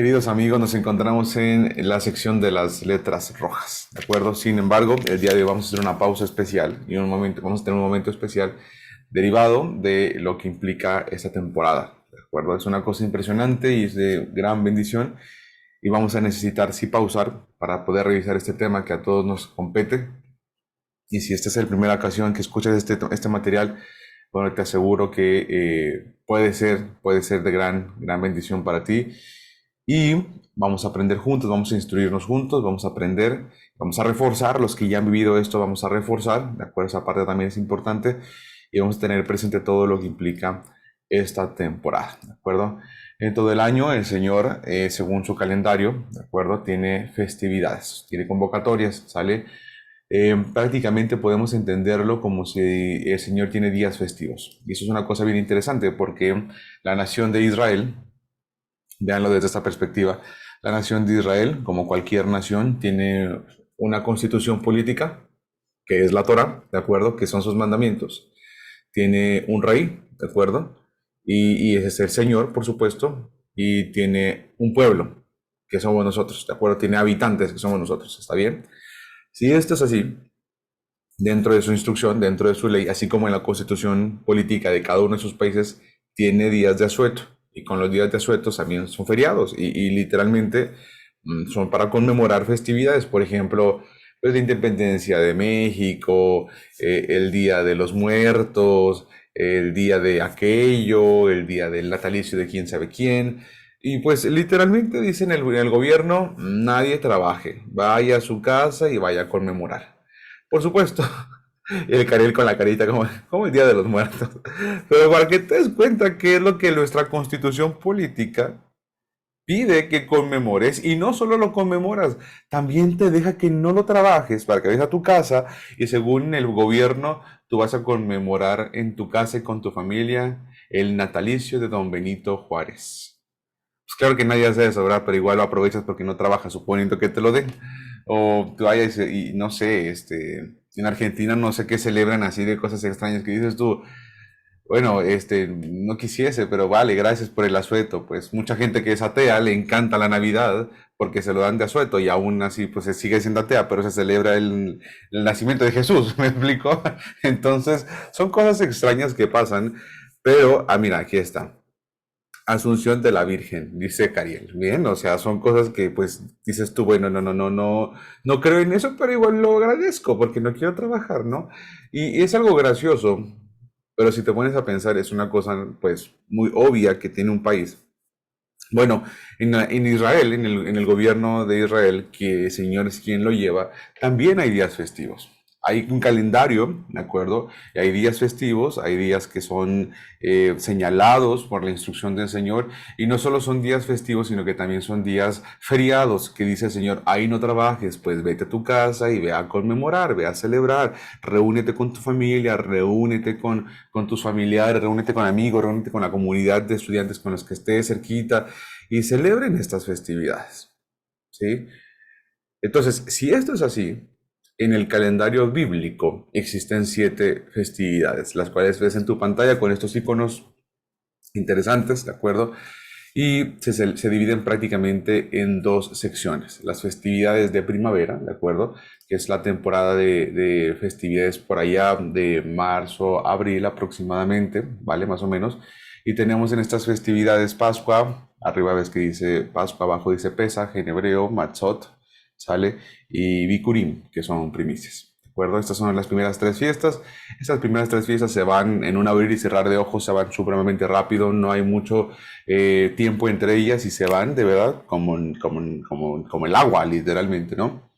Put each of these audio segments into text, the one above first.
Queridos amigos, nos encontramos en la sección de las letras rojas, ¿de acuerdo? Sin embargo, el día de hoy vamos a hacer una pausa especial y vamos a tener un momento especial derivado de lo que implica esta temporada, ¿de acuerdo? Es una cosa impresionante y es de gran bendición y vamos a necesitar sí pausar para poder revisar este tema que a todos nos compete. Y si esta es la primera ocasión que escuchas este material, bueno, te aseguro que puede ser de gran bendición para ti. Y vamos a aprender juntos, vamos a instruirnos juntos, vamos a aprender, vamos a reforzar, los que ya han vivido esto, vamos a reforzar, ¿de acuerdo? Esa parte también es importante y vamos a tener presente todo lo que implica esta temporada, ¿de acuerdo? En todo el año el Señor, según su calendario, ¿de acuerdo? Tiene festividades, tiene convocatorias, ¿sale? Prácticamente podemos entenderlo como si el Señor tiene días festivos. Y eso es una cosa bien interesante porque la nación de Israel, véanlo desde esta perspectiva, la nación de Israel, como cualquier nación, tiene una constitución política, que es la Torá, ¿de acuerdo? Que son sus mandamientos. Tiene un rey, ¿de acuerdo? Y ese es el Señor, por supuesto. Y tiene un pueblo, que somos nosotros, ¿de acuerdo? Tiene habitantes, que somos nosotros, ¿está bien? Si esto es así, dentro de su instrucción, dentro de su ley, así como en la constitución política de cada uno de sus países, tiene días de asueto. Y con los días de asueto también son feriados. Y literalmente son para conmemorar festividades. Por ejemplo, pues, la independencia de México, el Día de los Muertos, el día de aquello, el día del natalicio de quién sabe quién. Y pues literalmente dicen el gobierno, nadie trabaje, vaya a su casa y vaya a conmemorar. Por supuesto. Y el Cariel con la carita como el Día de los Muertos. Pero para que te des cuenta qué es lo que nuestra constitución política pide que conmemores y no solo lo conmemoras, también te deja que no lo trabajes para que vayas a tu casa y según el gobierno tú vas a conmemorar en tu casa y con tu familia el natalicio de Don Benito Juárez. Pues claro que nadie hace eso, ¿verdad? Pero igual lo aprovechas porque no trabajas, suponiendo que te lo den. O tú vayas y no sé, en Argentina no sé qué celebran así de cosas extrañas que dices tú, bueno, no quisiese, pero vale, gracias por el asueto. Pues mucha gente que es atea le encanta la Navidad porque se lo dan de asueto y aún así pues se sigue siendo atea, pero se celebra el nacimiento de Jesús, ¿me explico? Entonces, son cosas extrañas que pasan, pero, mira, aquí está. Asunción de la Virgen, dice Cariel. Bien, o sea, son cosas que pues dices tú, bueno, no creo en eso, pero igual lo agradezco porque no quiero trabajar, ¿no? Y es algo gracioso, pero si te pones a pensar, es una cosa pues muy obvia que tiene un país. Bueno, en Israel, en el gobierno de Israel, que el Señor es quien lo lleva, también hay días festivos. Hay un calendario, ¿de acuerdo? Y hay días festivos, hay días que son señalados por la instrucción del Señor, y no solo son días festivos, sino que también son días feriados, que dice el Señor, ahí no trabajes, pues vete a tu casa y ve a conmemorar, ve a celebrar, reúnete con tu familia, reúnete con tus familiares, reúnete con amigos, reúnete con la comunidad de estudiantes con los que estés cerquita, y celebren estas festividades, ¿sí? Entonces, si esto es así, en el calendario bíblico existen 7 festividades, las cuales ves en tu pantalla con estos iconos interesantes, ¿de acuerdo? Y se dividen prácticamente en dos secciones. Las festividades de primavera, ¿de acuerdo? Que es la temporada de festividades por allá de marzo, abril aproximadamente, ¿vale? Más o menos. Y tenemos en estas festividades Pascua, arriba ves que dice Pascua, abajo dice Pesaj, en hebreo, Matzot, ¿sale? Y Bikurim, que son primicias. ¿De acuerdo? Estas son las primeras 3 fiestas. Estas primeras 3 fiestas se van en un abrir y cerrar de ojos, se van supremamente rápido, no hay mucho tiempo entre ellas y se van de verdad como el agua, literalmente, ¿no?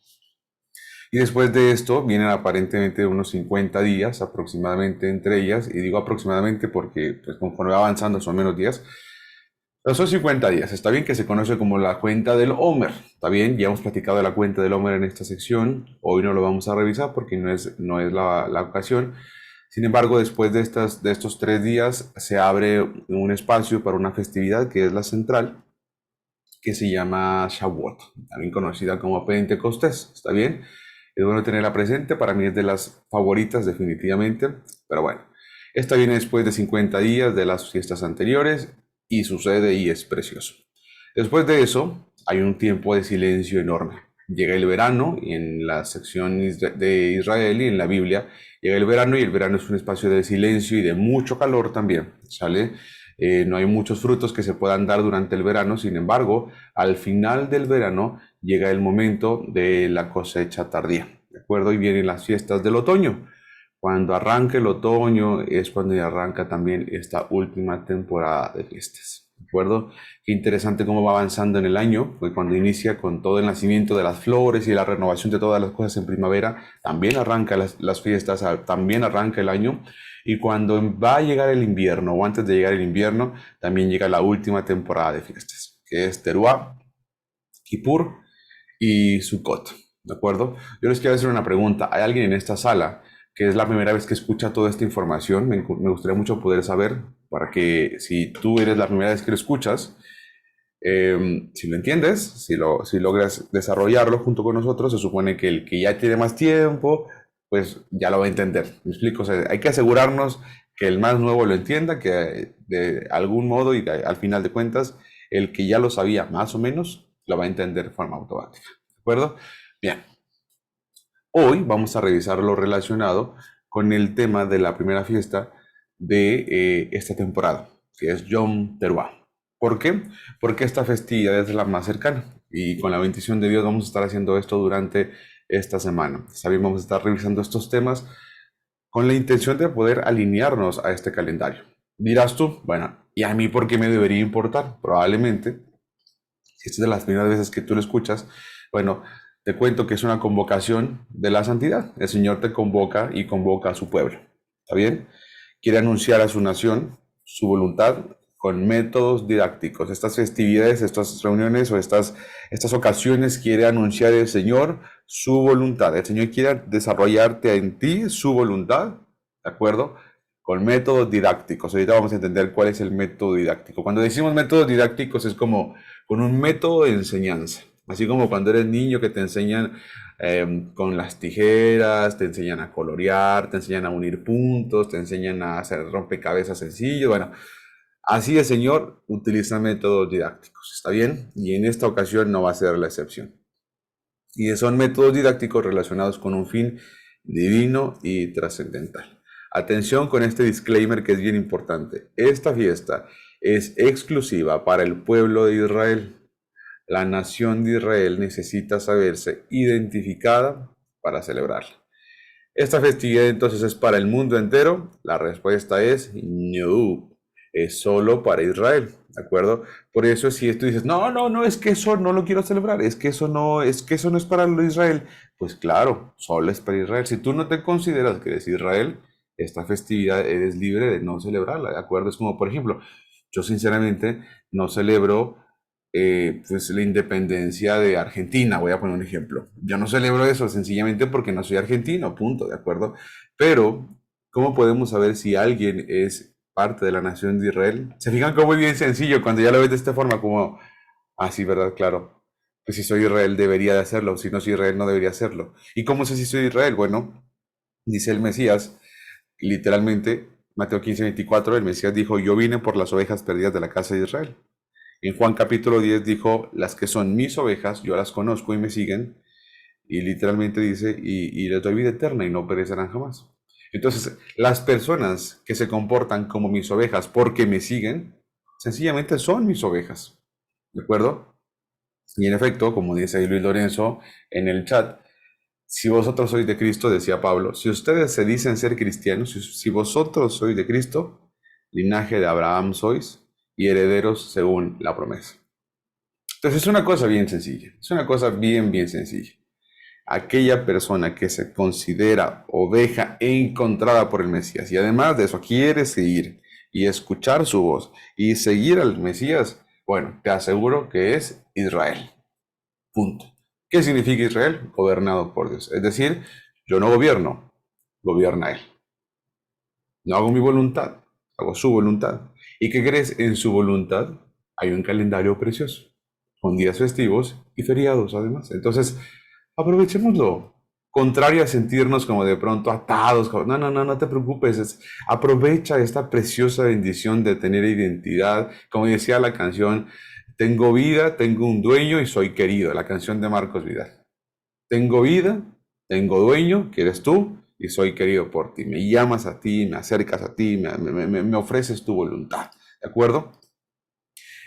Y después de esto vienen aparentemente unos 50 días aproximadamente entre ellas, y digo aproximadamente porque pues, conforme va avanzando son menos días, pero son 50 días. Está bien que se conoce como la cuenta del Homer. Está bien, ya hemos platicado de la cuenta del Homer en esta sección. Hoy no lo vamos a revisar porque no es la ocasión. Sin embargo, después de estos 3 días se abre un espacio para una festividad que es la central, que se llama Shavuot, también conocida como Pentecostés. ¿Está bien? Es bueno tenerla presente. Para mí es de las favoritas definitivamente. Pero bueno, esta viene después de 50 días de las fiestas anteriores y sucede y es precioso. Después de eso, hay un tiempo de silencio enorme. Llega el verano, y en la sección de Israel y en la Biblia, llega el verano y el verano es un espacio de silencio y de mucho calor también, ¿sale? No hay muchos frutos que se puedan dar durante el verano, sin embargo, al final del verano llega el momento de la cosecha tardía, ¿de acuerdo? Y vienen las fiestas del otoño. Cuando arranca el otoño es cuando arranca también esta última temporada de fiestas, ¿de acuerdo? Qué interesante cómo va avanzando en el año, pues cuando inicia con todo el nacimiento de las flores y la renovación de todas las cosas en primavera, también arranca las fiestas, también arranca el año, y cuando va a llegar el invierno, o antes de llegar el invierno, también llega la última temporada de fiestas, que es Teruá, Kippur y Sukkot, ¿de acuerdo? Yo les quiero hacer una pregunta. ¿Hay alguien en esta sala que es la primera vez que escucha toda esta información? Me gustaría mucho poder saber, para que si tú eres la primera vez que lo escuchas, si lo entiendes, si logras desarrollarlo junto con nosotros, se supone que el que ya tiene más tiempo, pues ya lo va a entender. ¿Me explico? O sea, hay que asegurarnos que el más nuevo lo entienda, que de algún modo y al final de cuentas, el que ya lo sabía más o menos, lo va a entender de forma automática. ¿De acuerdo? Bien. Hoy vamos a revisar lo relacionado con el tema de la primera fiesta de esta temporada, que es Yom Teruah. ¿Por qué? Porque esta festividad es la más cercana y con la bendición de Dios vamos a estar haciendo esto durante esta semana. También vamos a estar revisando estos temas con la intención de poder alinearnos a este calendario. Dirás tú, bueno, ¿y a mí por qué me debería importar? Probablemente si esta es de las primeras veces que tú lo escuchas, bueno, te cuento que es una convocación de la santidad. El Señor te convoca y convoca a su pueblo. ¿Está bien? Quiere anunciar a su nación su voluntad con métodos didácticos. Estas festividades, estas reuniones o estas ocasiones quiere anunciar el Señor su voluntad. El Señor quiere desarrollarte en ti su voluntad, ¿de acuerdo? Con métodos didácticos. Ahorita vamos a entender cuál es el método didáctico. Cuando decimos métodos didácticos es como con un método de enseñanza. Así como cuando eres niño que te enseñan con las tijeras, te enseñan a colorear, te enseñan a unir puntos, te enseñan a hacer rompecabezas sencillos. Bueno, así el Señor utiliza métodos didácticos, ¿está bien? Y en esta ocasión no va a ser la excepción. Y son métodos didácticos relacionados con un fin divino y trascendental. Atención con este disclaimer que es bien importante. Esta fiesta es exclusiva para el pueblo de Israel. La nación de Israel necesita saberse identificada para celebrarla. ¿Esta festividad entonces es para el mundo entero? La respuesta es no, es solo para Israel, ¿de acuerdo? Por eso si tú dices, no, no, no, es que eso no lo quiero celebrar, es que eso no es para Israel, pues claro, solo es para Israel. Si tú no te consideras que eres Israel, esta festividad eres libre de no celebrarla, ¿de acuerdo? Es como, por ejemplo, yo sinceramente no celebro pues la independencia de Argentina, voy a poner un ejemplo. Yo no celebro eso sencillamente porque no soy argentino, punto, ¿de acuerdo? Pero, ¿cómo podemos saber si alguien es parte de la nación de Israel? Se fijan cómo es bien sencillo cuando ya lo ves de esta forma, como, ah, sí, ¿verdad? Claro. Pues si soy Israel debería de hacerlo, si no soy Israel no debería hacerlo. ¿Y cómo sé si soy Israel? Bueno, dice el Mesías, literalmente, Mateo 15:24, el Mesías dijo, yo vine por las ovejas perdidas de la casa de Israel. En Juan capítulo 10 dijo, las que son mis ovejas, yo las conozco y me siguen. Y literalmente dice, y les doy vida eterna y no perecerán jamás. Entonces, las personas que se comportan como mis ovejas porque me siguen, sencillamente son mis ovejas. ¿De acuerdo? Y en efecto, como dice ahí Luis Lorenzo en el chat, si vosotros sois de Cristo, decía Pablo, si ustedes se dicen ser cristianos, si vosotros sois de Cristo, linaje de Abraham sois y herederos según la promesa. Entonces es una cosa bien sencilla, es una cosa bien sencilla. Aquella persona que se considera oveja encontrada por el Mesías y además de eso quiere seguir y escuchar su voz y seguir al Mesías, bueno, te aseguro que es Israel. Punto. ¿Qué significa Israel? Gobernado por Dios. Es decir, yo no gobierno, gobierna Él. No hago mi voluntad, hago su voluntad. ¿Y qué crees? En su voluntad hay un calendario precioso, con días festivos y feriados además. Entonces, aprovechémoslo. Contrario a sentirnos como de pronto atados. No, no, no, no te preocupes. Aprovecha esta preciosa bendición de tener identidad. Como decía la canción, Tengo vida, tengo un dueño y soy querido. La canción de Marcos Vidal. Tengo vida, tengo dueño, que eres tú, y soy querido por ti. Me llamas a ti, me acercas a ti, me ofreces tu voluntad. ¿De acuerdo?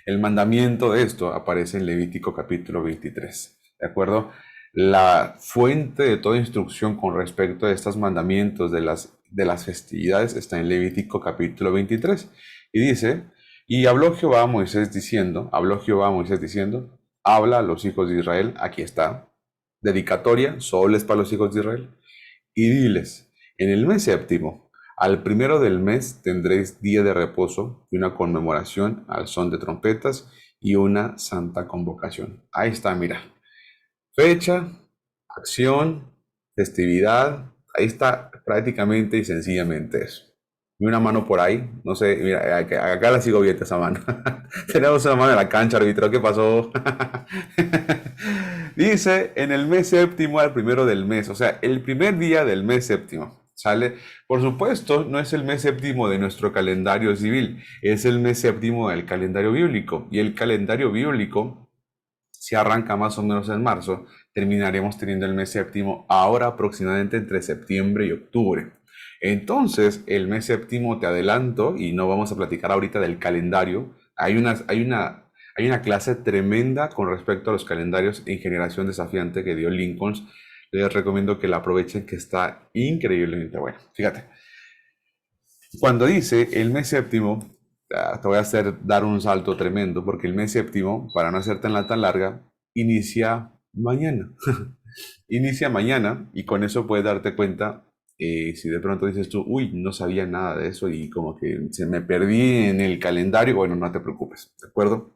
El mandamiento de esto aparece en Levítico capítulo 23. ¿De acuerdo? La fuente de toda instrucción con respecto a estos mandamientos de las festividades está en Levítico capítulo 23. Y dice, y habló Jehová a Moisés diciendo, habla a los hijos de Israel, aquí está, dedicatoria, solo es para los hijos de Israel, y diles, en el mes séptimo, al primero del mes tendréis día de reposo y una conmemoración al son de trompetas y una santa convocación. Ahí está, mira. Fecha, acción, festividad. Ahí está prácticamente y sencillamente eso. Y una mano por ahí, no sé, mira, acá la sigo viendo esa mano. Tenemos una mano en la cancha, árbitro, ¿qué pasó? Dice, en el mes séptimo al primero del mes, o sea, el primer día del mes séptimo. ¿Sale? Por supuesto, no es el mes séptimo de nuestro calendario civil, es el mes séptimo del calendario bíblico. Y el calendario bíblico, si arranca más o menos en marzo, terminaremos teniendo el mes séptimo ahora aproximadamente entre septiembre y octubre. Entonces, el mes séptimo, te adelanto, y no vamos a platicar ahorita del calendario, hay una clase tremenda con respecto a los calendarios en generación desafiante que dio Lincoln. Les recomiendo que la aprovechen, que está increíblemente buena. Fíjate, cuando dice el mes séptimo, te voy a dar un salto tremendo, porque el mes séptimo, para no hacer tan larga, inicia mañana. Inicia mañana, y con eso puedes darte cuenta, si de pronto dices tú, uy, no sabía nada de eso y como que se me perdí en el calendario, bueno, no te preocupes, ¿de acuerdo?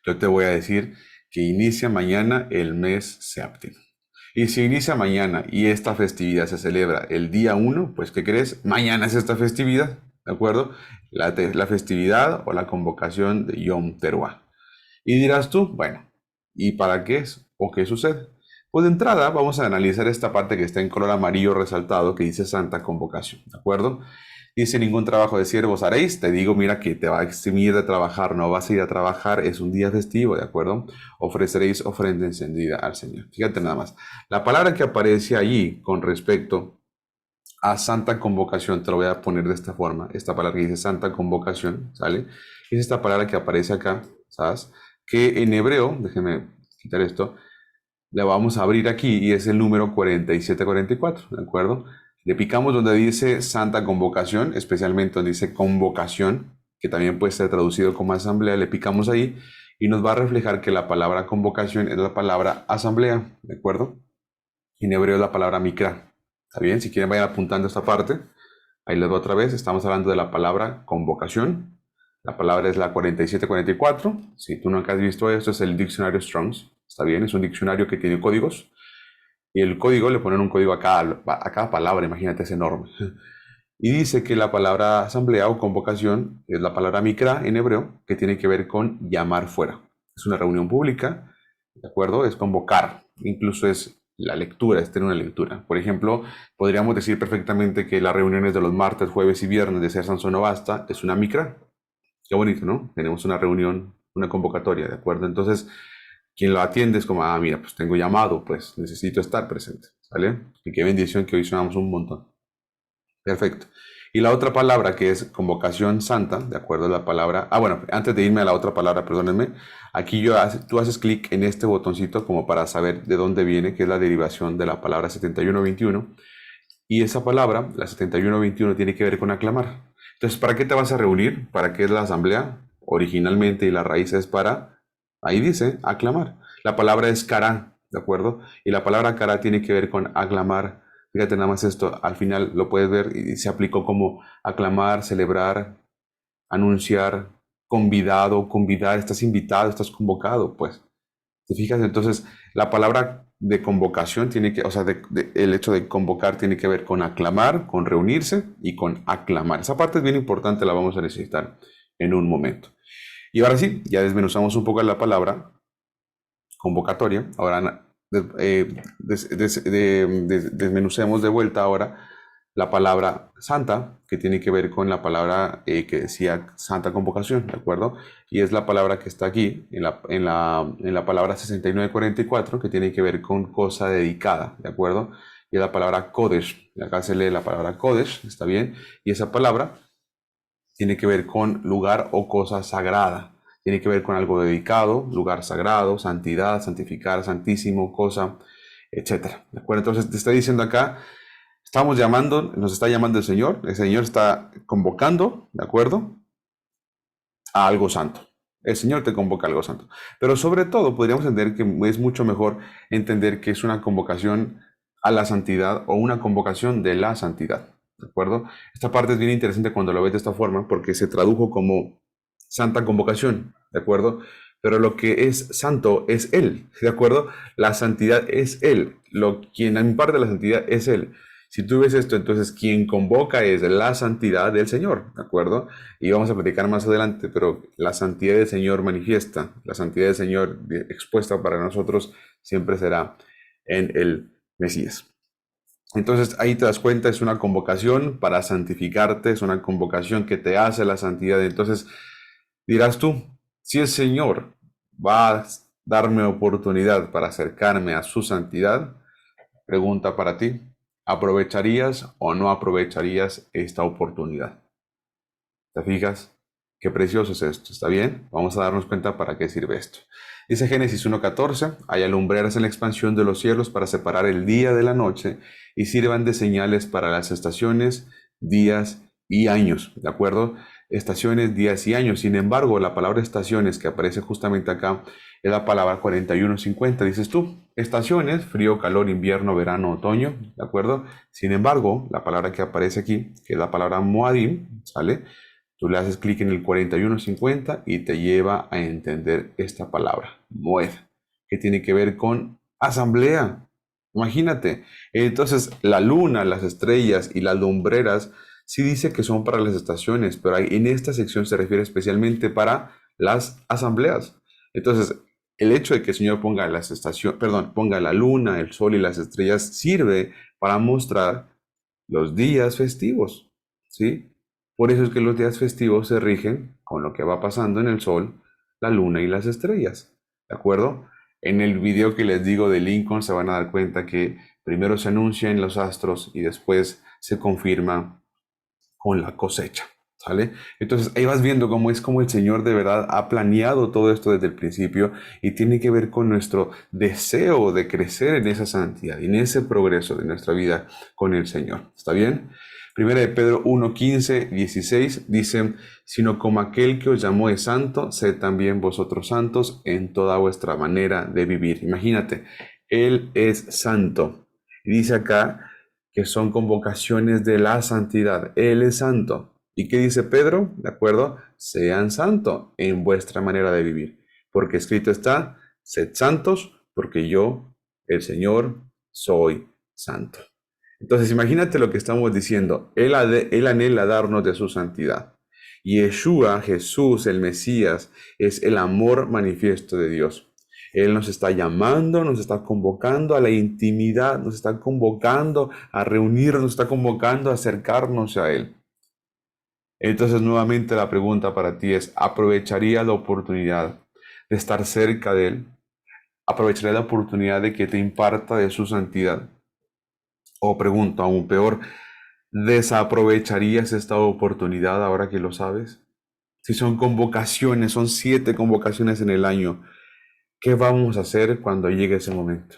Yo te voy a decir que inicia mañana el mes séptimo. Y si inicia mañana y esta festividad se celebra el día 1, pues ¿qué crees? Mañana es esta festividad, ¿de acuerdo? La festividad o la convocación de Yom Teruah. Y dirás tú, bueno, ¿y para qué es? ¿O qué sucede? Pues de entrada vamos a analizar esta parte que está en color amarillo resaltado que dice Santa Convocación, ¿de acuerdo? Dice, ningún trabajo de siervos haréis. Te digo, mira, que te va a eximir de trabajar, no vas a ir a trabajar, es un día festivo, ¿de acuerdo? Ofreceréis ofrenda encendida al Señor. Fíjate nada más. La palabra que aparece allí con respecto a Santa Convocación, te lo voy a poner de esta forma. Esta palabra que dice Santa Convocación, ¿sale? Es esta palabra que aparece acá, ¿sabes? Que en hebreo, déjeme quitar esto, la vamos a abrir aquí y es el número 4744, ¿de acuerdo? Le picamos donde dice Santa Convocación, especialmente donde dice Convocación, que también puede ser traducido como asamblea, le picamos ahí y nos va a reflejar que la palabra convocación es la palabra asamblea, ¿de acuerdo? En hebreo es la palabra mikra. ¿Está bien? Si quieren vayan apuntando esta parte. Ahí les doy otra vez. Estamos hablando de la palabra convocación. La palabra es la 4744. Si tú nunca has visto esto, es el diccionario Strongs. Está bien, es un diccionario que tiene códigos. Y el código le ponen un código a cada palabra, imagínate, es enorme. Y dice que la palabra asamblea o convocación es la palabra mikra en hebreo, que tiene que ver con llamar fuera. Es una reunión pública, ¿de acuerdo? Es convocar. Incluso es la lectura, es tener una lectura. Por ejemplo, podríamos decir perfectamente que las reuniones de los martes, jueves y viernes de Ser Sansón no Basta es una mikra. Qué bonito, ¿no? Tenemos una reunión, una convocatoria, ¿de acuerdo? Entonces, quien lo atiende es como, mira, pues tengo llamado, pues necesito estar presente, ¿vale? Y qué bendición que hoy sonamos un montón. Perfecto. Y la otra palabra que es convocación santa, de acuerdo a la palabra. Bueno, antes de irme a la otra palabra, perdónenme, aquí tú haces clic en este botoncito como para saber de dónde viene, que es la derivación de la palabra 7121. Y esa palabra, la 7121, tiene que ver con aclamar. Entonces, ¿para qué te vas a reunir? ¿Para qué es la asamblea? Originalmente, y la raíz es para, ahí dice, aclamar. La palabra es cara, ¿de acuerdo? Y la palabra cara tiene que ver con aclamar. Fíjate nada más esto, al final lo puedes ver y se aplicó como aclamar, celebrar, anunciar, convidado, convidar, estás invitado, estás convocado, pues. ¿Te fijas? Entonces, la palabra de convocación tiene que, o sea, el hecho de convocar tiene que ver con aclamar, con reunirse y con aclamar. Esa parte es bien importante, la vamos a necesitar en un momento. Y ahora sí, ya desmenuzamos un poco la palabra convocatoria. Ahora desmenucemos de vuelta ahora la palabra santa, que tiene que ver con la palabra que decía santa convocación, ¿de acuerdo? Y es la palabra que está aquí, en la palabra 6944, que tiene que ver con cosa dedicada, ¿de acuerdo? Y es la palabra Kodesh, acá se lee la palabra Kodesh, ¿está bien? Y esa palabra tiene que ver con lugar o cosa sagrada. Tiene que ver con algo dedicado, lugar sagrado, santidad, santificar, santísimo, cosa, etcétera. ¿De acuerdo? Entonces te está diciendo acá, estamos llamando, nos está llamando el Señor está convocando, ¿de acuerdo? A algo santo. El Señor te convoca a algo santo. Pero sobre todo podríamos entender que es mucho mejor entender que es una convocación a la santidad o una convocación de la santidad. ¿De acuerdo? Esta parte es bien interesante cuando lo ves de esta forma porque se tradujo como santa convocación. ¿De acuerdo? Pero lo que es santo es Él. ¿De acuerdo? La santidad es Él. Quien imparte la santidad es Él. Si tú ves esto, entonces quien convoca es la santidad del Señor, ¿de acuerdo? Y vamos a platicar más adelante, pero la santidad del Señor manifiesta, la santidad del Señor expuesta para nosotros siempre será en el Mesías. Entonces ahí te das cuenta, es una convocación para santificarte, es una convocación que te hace la santidad. Entonces dirás tú, si el Señor va a darme oportunidad para acercarme a su santidad, pregunta para ti, ¿aprovecharías o no aprovecharías esta oportunidad? ¿Te fijas? Qué precioso es esto, ¿está bien? Vamos a darnos cuenta para qué sirve esto. Dice Génesis 1:14, hay alumbreras en la expansión de los cielos para separar el día de la noche y sirvan de señales para las estaciones, días y años, ¿de acuerdo? Estaciones, días y años. Sin embargo, la palabra estaciones que aparece justamente acá es la palabra 41:50. Dices tú, estaciones, frío, calor, invierno, verano, otoño, ¿de acuerdo? Sin embargo, la palabra que aparece aquí, que es la palabra Moadim, ¿sale? Tú le haces clic en el 41:50 y te lleva a entender esta palabra, Moed, que tiene que ver con asamblea. Imagínate. Entonces, la luna, las estrellas y las lumbreras sí dice que son para las estaciones, pero en esta sección se refiere especialmente para las asambleas. Entonces, el hecho de que el Señor ponga las estaciones, perdón, ponga la luna, el sol y las estrellas sirve para mostrar los días festivos, ¿sí? Por eso es que los días festivos se rigen con lo que va pasando en el sol, la luna y las estrellas, ¿de acuerdo? En el video que les digo de Lincoln se van a dar cuenta que primero se anuncian los astros y después se confirma con la cosecha, ¿sale? Entonces ahí vas viendo cómo es como el Señor de verdad ha planeado todo esto desde el principio y tiene que ver con nuestro deseo de crecer en esa santidad y en ese progreso de nuestra vida con el Señor. ¿Está bien? Primera de Pedro 1:15-16 dice, sino como aquel que os llamó es santo, sed también vosotros santos en toda vuestra manera de vivir. Imagínate, Él es santo. Y dice acá que son convocaciones de la santidad. Él es santo. ¿Y qué dice Pedro? ¿De acuerdo? Sean santos en vuestra manera de vivir. Porque escrito está, sed santos, porque yo, el Señor, soy santo. Entonces imagínate lo que estamos diciendo. Él anhela darnos de su santidad. Y Yeshua, Jesús, el Mesías, es el amor manifiesto de Dios. Él nos está llamando, nos está convocando a la intimidad, nos está convocando a reunirnos, nos está convocando a acercarnos a Él. Entonces nuevamente la pregunta para ti es, ¿aprovecharías la oportunidad de estar cerca de Él? ¿Aprovecharías la oportunidad de que te imparta de su santidad? O pregunto aún peor, ¿desaprovecharías esta oportunidad ahora que lo sabes? Si son convocaciones, son 7 convocaciones en el año, ¿qué vamos a hacer cuando llegue ese momento?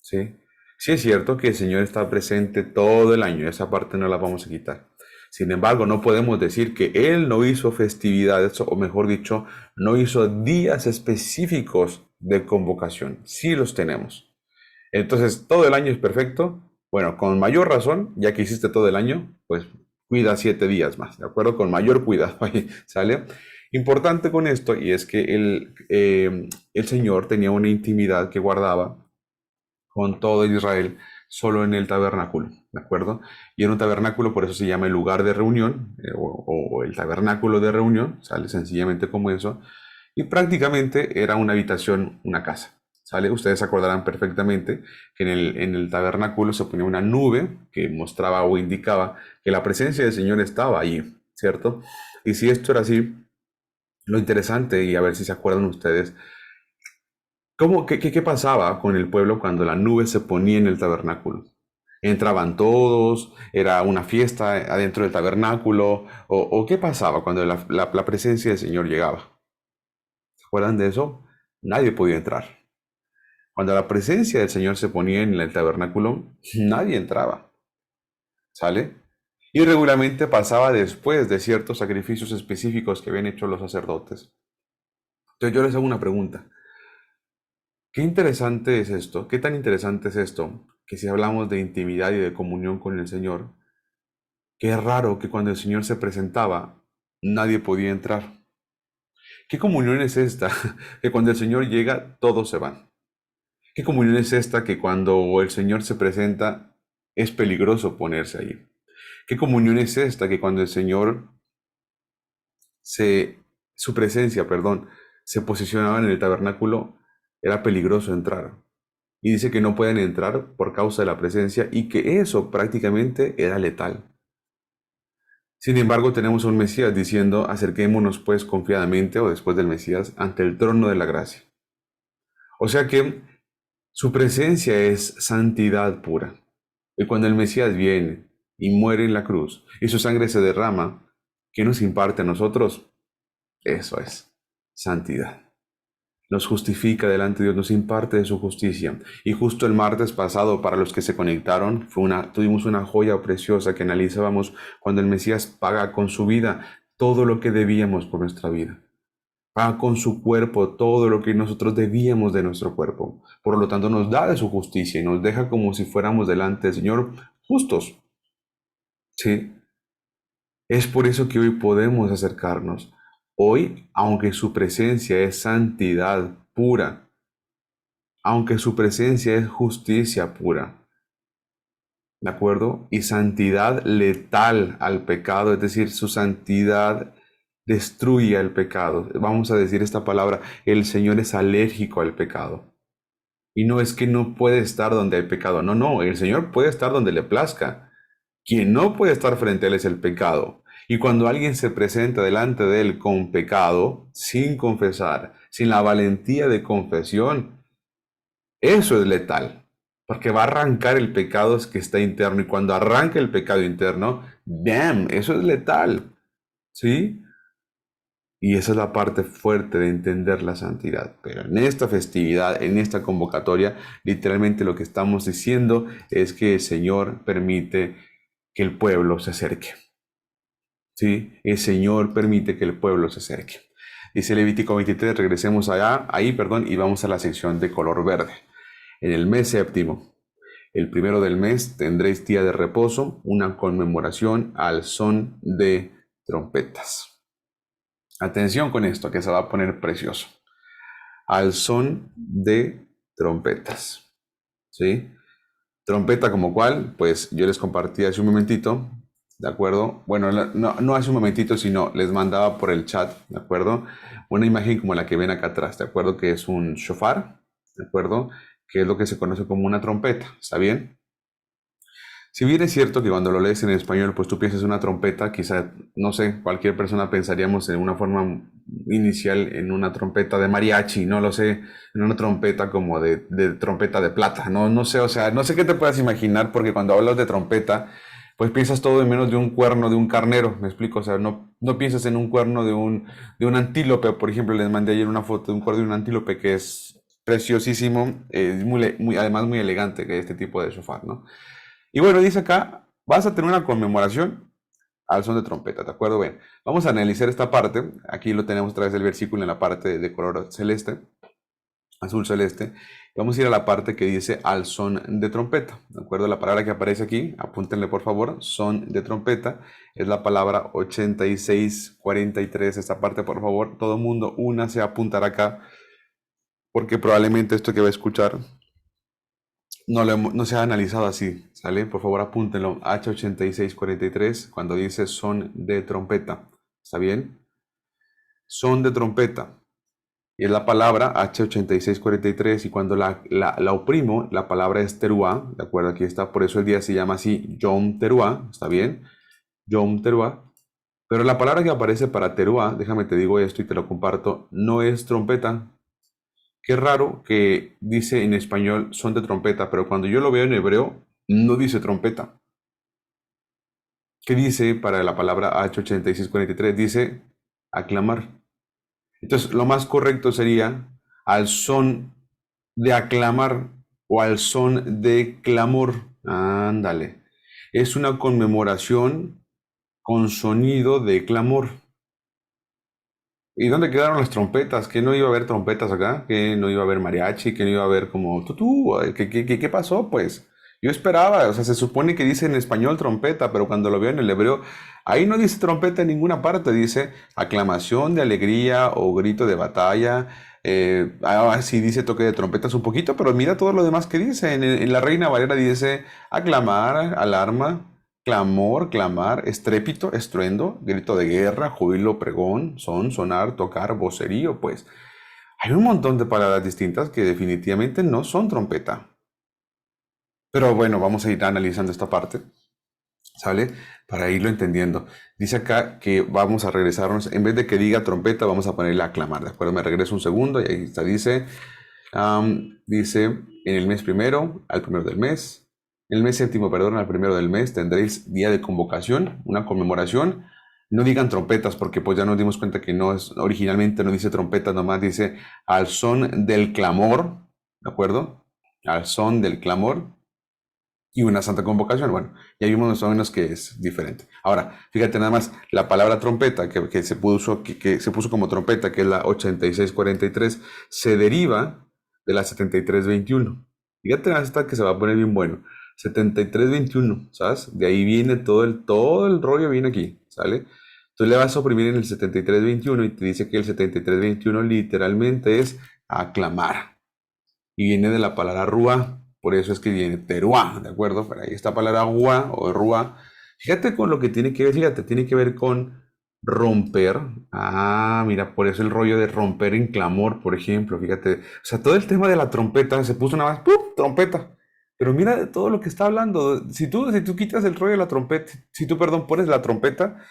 ¿Sí? Sí es cierto que el Señor está presente todo el año, esa parte no la vamos a quitar. Sin embargo, no podemos decir que Él no hizo festividades, o mejor dicho, no hizo días específicos de convocación. Sí los tenemos. Entonces, ¿todo el año es perfecto? Bueno, con mayor razón, ya que hiciste todo el año, pues cuida 7 días más, ¿de acuerdo? Con mayor cuidado, ahí, ¿sale? Importante con esto, y es que el Señor tenía una intimidad que guardaba con todo Israel solo en el tabernáculo, ¿de acuerdo? Y en un tabernáculo, por eso se llama el lugar de reunión, o el tabernáculo de reunión, sale sencillamente como eso, y prácticamente era una habitación, una casa, ¿sale? Ustedes se acordarán perfectamente que en el tabernáculo se ponía una nube que mostraba o indicaba que la presencia del Señor estaba allí, ¿cierto? Y si esto era así, lo interesante, y a ver si se acuerdan ustedes, qué pasaba con el pueblo cuando la nube se ponía en el tabernáculo? ¿Entraban todos? ¿Era una fiesta adentro del tabernáculo? ¿O qué pasaba cuando la presencia del Señor llegaba? ¿Se acuerdan de eso? Nadie podía entrar. Cuando la presencia del Señor se ponía en el tabernáculo, nadie entraba, ¿sale? Y regularmente pasaba después de ciertos sacrificios específicos que habían hecho los sacerdotes. Entonces yo les hago una pregunta. Qué interesante es esto, qué tan interesante es esto, que si hablamos de intimidad y de comunión con el Señor, qué raro que cuando el Señor se presentaba, nadie podía entrar. ¿Qué comunión es esta? Que cuando el Señor llega, todos se van. ¿Qué comunión es esta que cuando el Señor se presenta, es peligroso ponerse ahí? ¿Qué comunión es esta que cuando el Señor se, su presencia, perdón, se posicionaba en el tabernáculo, era peligroso entrar? Y dice que no pueden entrar por causa de la presencia y que eso prácticamente era letal. Sin embargo, tenemos a un Mesías diciendo, acerquémonos pues confiadamente o después del Mesías ante el trono de la gracia. O sea que su presencia es santidad pura. Y cuando el Mesías viene y muere en la cruz y su sangre se derrama, ¿qué nos imparte a nosotros? Eso es santidad. Nos justifica delante de Dios, nos imparte de su justicia. Y justo el martes pasado, para los que se conectaron, tuvimos una joya preciosa que analizábamos cuando el Mesías paga con su vida todo lo que debíamos por nuestra vida. Paga con su cuerpo todo lo que nosotros debíamos de nuestro cuerpo. Por lo tanto, nos da de su justicia y nos deja como si fuéramos delante del Señor justos. ¿Sí? Es por eso que hoy podemos acercarnos. Hoy, aunque su presencia es santidad pura, aunque su presencia es justicia pura, ¿de acuerdo? Y santidad letal al pecado, es decir, su santidad destruye el pecado. Vamos a decir esta palabra, el Señor es alérgico al pecado. Y no es que no puede estar donde hay pecado, no, no, el Señor puede estar donde le plazca. Quien no puede estar frente a Él es el pecado. Y cuando alguien se presenta delante de Él con pecado, sin confesar, sin la valentía de confesión, eso es letal, porque va a arrancar el pecado que está interno y cuando arranca el pecado interno, ¡bam! Eso es letal, ¿sí? Y esa es la parte fuerte de entender la santidad. Pero en esta festividad, en esta convocatoria, literalmente lo que estamos diciendo es que el Señor permite que el pueblo se acerque, ¿sí? El Señor permite que el pueblo se acerque. Dice Levítico 23, regresemos ahí, perdón, y vamos a la sección de color verde. En el mes séptimo, el primero del mes, tendréis día de reposo, una conmemoración al son de trompetas. Atención con esto, que se va a poner precioso. Al son de trompetas. ¿Sí? Trompeta como cual, pues yo les compartí hace un momentito, ¿de acuerdo? Bueno, no hace un momentito, sino les mandaba por el chat, ¿de acuerdo? Una imagen como la que ven acá atrás, ¿de acuerdo? Que es un shofar, ¿de acuerdo? Que es lo que se conoce como una trompeta, ¿está bien? Si bien es cierto que cuando lo lees en español, pues tú piensas en una trompeta, quizá, no sé, cualquier persona pensaríamos en una forma inicial en una trompeta de mariachi, no lo sé, en una trompeta como de trompeta de plata, no sé, o sea, no sé qué te puedas imaginar, porque cuando hablas de trompeta, pues piensas todo en menos de un cuerno de un carnero, me explico, o sea, no piensas en un cuerno de un antílope, por ejemplo, les mandé ayer una foto de un cuerno de un antílope que es preciosísimo, además muy elegante que este tipo de shofar, ¿no? Y bueno, dice acá, vas a tener una conmemoración al son de trompeta, ¿de acuerdo? Bien, vamos a analizar esta parte. Aquí lo tenemos a través del versículo en la parte de color celeste, azul celeste. Vamos a ir a la parte que dice al son de trompeta, ¿de acuerdo? La palabra que aparece aquí, apúntenle por favor, son de trompeta, es la palabra 8643. Esta parte, por favor, todo el mundo, únase a apuntar acá, porque probablemente esto que va a escuchar no se ha analizado así, ¿sale? Por favor, apúntenlo. H8643, cuando dice son de trompeta. ¿Está bien? Son de trompeta. Y es la palabra H8643 y cuando la oprimo, la palabra es teruá, ¿de acuerdo? Aquí está, por eso el día se llama así, Yom Teruá, ¿está bien? Yom Teruá. Pero la palabra que aparece para teruá, déjame te digo esto y te lo comparto, no es trompeta. Qué raro que dice en español son de trompeta, pero cuando yo lo veo en hebreo, no dice trompeta. ¿Qué dice para la palabra H8643? Dice aclamar. Entonces, lo más correcto sería al son de aclamar o al son de clamor. Ándale. Es una conmemoración con sonido de clamor. ¿Y dónde quedaron las trompetas? ¿Que no iba a haber trompetas acá? ¿Que no iba a haber mariachi? ¿Que no iba a haber como tutú? ¿Qué pasó? Pues yo esperaba, o sea, se supone que dice en español trompeta, pero cuando lo veo en el hebreo, ahí no dice trompeta en ninguna parte, dice aclamación de alegría o grito de batalla. Sí dice toque de trompetas un poquito, pero mira todo lo demás que dice. En la Reina Valera dice aclamar, alarma. Clamor, clamar, estrépito, estruendo, grito de guerra, júbilo, pregón, son, sonar, tocar, vocerío, pues hay un montón de palabras distintas que definitivamente no son trompeta. Pero bueno, vamos a ir analizando esta parte, ¿sale? Para irlo entendiendo. Dice acá que vamos a regresarnos, en vez de que diga trompeta, vamos a ponerle aclamar, ¿de acuerdo? Me regreso un segundo y ahí está, dice, en el mes primero, al primero del mes, en el mes séptimo, perdón, al primero del mes, tendréis día de convocación, una conmemoración. No digan trompetas, porque pues ya nos dimos cuenta que no es, originalmente no dice trompetas, nomás dice al son del clamor, ¿de acuerdo? Al son del clamor y una santa convocación. Bueno, ya vimos más o menos que es diferente. Ahora, fíjate nada más, la palabra trompeta que se puso como trompeta, que es la 8643, se deriva de la 7321. Fíjate hasta que se va a poner bien bueno. 7321, ¿sabes? De ahí viene todo el rollo viene aquí, ¿sale? Tú le vas a oprimir en el 7321 y te dice que el 7321 literalmente es aclamar y viene de la palabra rúa, por eso es que viene teruá, ¿de acuerdo? Pero ahí esta palabra rúa o rúa, fíjate con lo que tiene que ver, fíjate, tiene que ver con romper. Ah, mira, por eso el rollo de romper en clamor, por ejemplo, fíjate. O sea, todo el tema de la trompeta se puso nada más, ¡pum! Trompeta. Pero mira de todo lo que está hablando. Si tú quitas el rollo de la trompeta, si tú, perdón, pones la trompeta,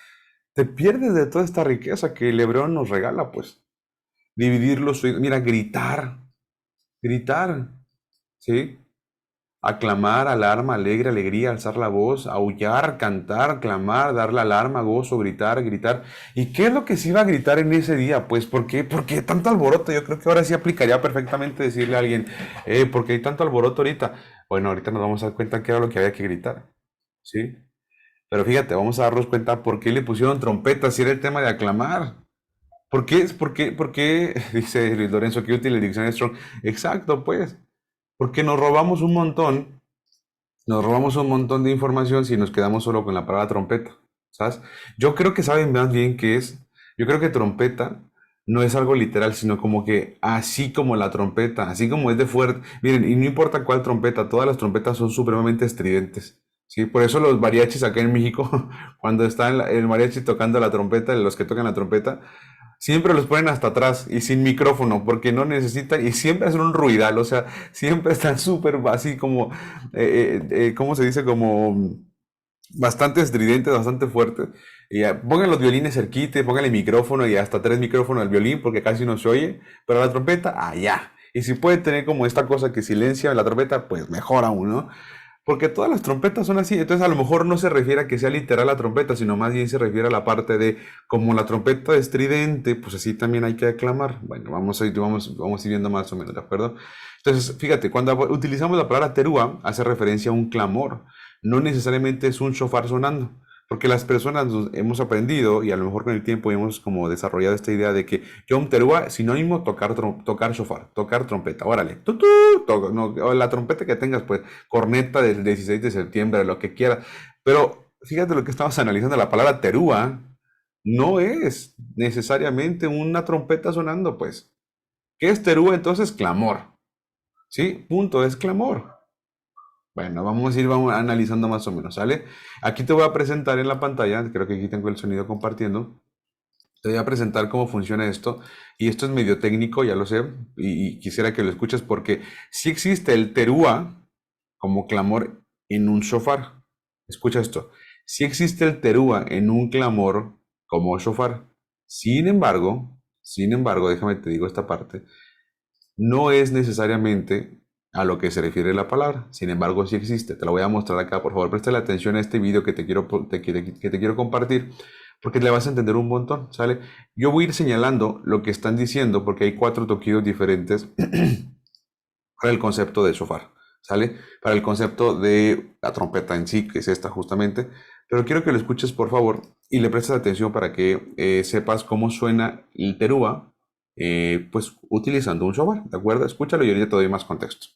te pierdes de toda esta riqueza que el Hebrón nos regala, pues. Dividir los oídos, mira, gritar, ¿sí? Aclamar, alarma, alegre, alegría, alzar la voz, aullar, cantar, clamar, dar la alarma, gozo, gritar, gritar. ¿Y qué es lo que se iba a gritar en ese día? Pues, ¿por qué tanto alboroto? Yo creo que ahora sí aplicaría perfectamente decirle a alguien, ¿por qué hay tanto alboroto ahorita? Bueno, ahorita nos vamos a dar cuenta qué era lo que había que gritar, ¿sí? Pero fíjate, vamos a darnos cuenta por qué le pusieron trompetas si era el tema de aclamar. ¿Por qué? Dice Luis Lorenzo, qué útil el diccionario Strong. Exacto, pues. Porque nos robamos un montón de información si nos quedamos solo con la palabra trompeta, ¿sabes? Yo creo que saben más bien qué es. Yo creo que trompeta no es algo literal, sino como que así como la trompeta, así como es de fuerte. Miren, y no importa cuál trompeta, todas las trompetas son supremamente estridentes. Sí, por eso los mariachis acá en México, cuando está el mariachi tocando la trompeta, los que tocan la trompeta, siempre los ponen hasta atrás y sin micrófono, porque no necesitan, y siempre hacen un ruidal, o sea, siempre están súper así como, ¿cómo se dice? Como bastante estridentes, bastante fuertes. Y pongan los violines cerquita, pónganle micrófono y hasta tres micrófonos al violín, porque casi no se oye, pero la trompeta, allá. Y si puede tener como esta cosa que silencia la trompeta, pues mejor aún, ¿no? Porque todas las trompetas son así, entonces a lo mejor no se refiere a que sea literal la trompeta, sino más bien se refiere a la parte de como la trompeta es estridente, pues así también hay que aclamar. Bueno, vamos a ir viendo más o menos, ¿de acuerdo? Entonces, fíjate, cuando utilizamos la palabra terúa, hace referencia a un clamor, no necesariamente es un shofar sonando. Porque las personas hemos aprendido y a lo mejor con el tiempo hemos como desarrollado esta idea de que Yom Teruah, sinónimo tocar shofar, tocar trompeta. Órale, tutú, no, o la trompeta que tengas, pues, corneta del 16 de septiembre, lo que quieras. Pero fíjate lo que estamos analizando, la palabra Teruah no es necesariamente una trompeta sonando, pues. ¿Qué es Teruah entonces? Clamor. ¿Sí? Punto, es clamor. Bueno, vamos analizando más o menos, ¿sale? Aquí te voy a presentar en la pantalla, creo que aquí tengo el sonido compartiendo. Te voy a presentar cómo funciona esto. Y esto es medio técnico, ya lo sé, y quisiera que lo escuches porque sí existe el terúa como clamor en un shofar. Escucha esto. Sí existe el terúa en un clamor como shofar. Sin embargo, déjame te digo esta parte, no es necesariamente a lo que se refiere la palabra. Sin embargo, sí existe. Te lo voy a mostrar acá. Por favor, préstale atención a este video que te quiero compartir, porque le vas a entender un montón, ¿sale? Yo voy a ir señalando lo que están diciendo, porque hay cuatro toquidos diferentes para el concepto de shofar, ¿sale? Para el concepto de la trompeta en sí, que es esta justamente. Pero quiero que lo escuches, por favor, y le prestes atención para que sepas cómo suena el terúa, pues utilizando un shofar, ¿de acuerdo? Escúchalo y ahorita te doy más contexto.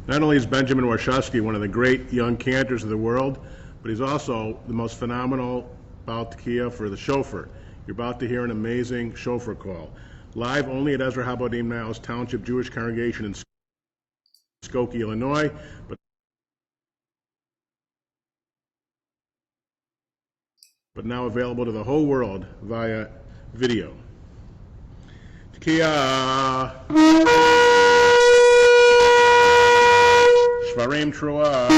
Not only is Benjamin Warshawski one of the great young cantors of the world, but he's also the most phenomenal Baal Tekiah for the shofar. You're about to hear an amazing shofar call. Live only at Ezra Habodim Niles Township Jewish Congregation in Skokie, Illinois, but now available to the whole world via video. Tekiah, Shvarim Trua,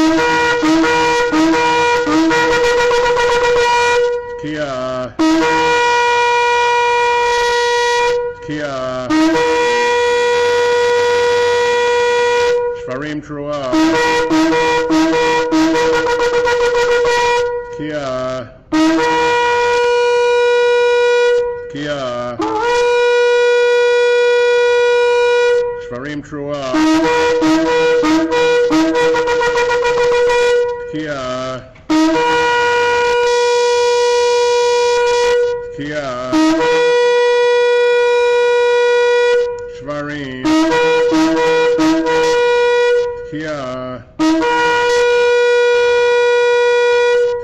Tekiah, Tekiah, Shvarim Trua, Tekiah, Tekiah, Shvarim Trua, Tekiah, Tekiah, Shvarim, Tekiah,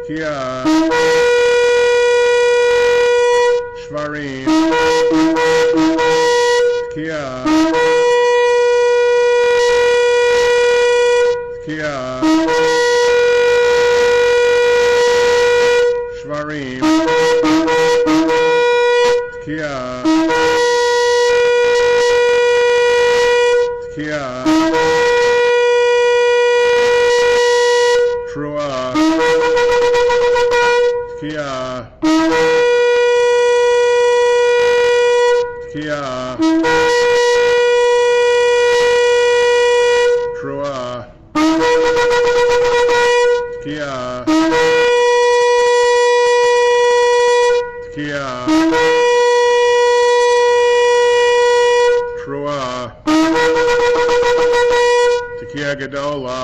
Tekiah, Shvarim, Tekiah, Tekiah, Shvarim, Tekiah, Tekiah, Trua, Tekiah, Tekiah, Trua, Tekiah, Tekiah, Trua, Tekiah Gedola.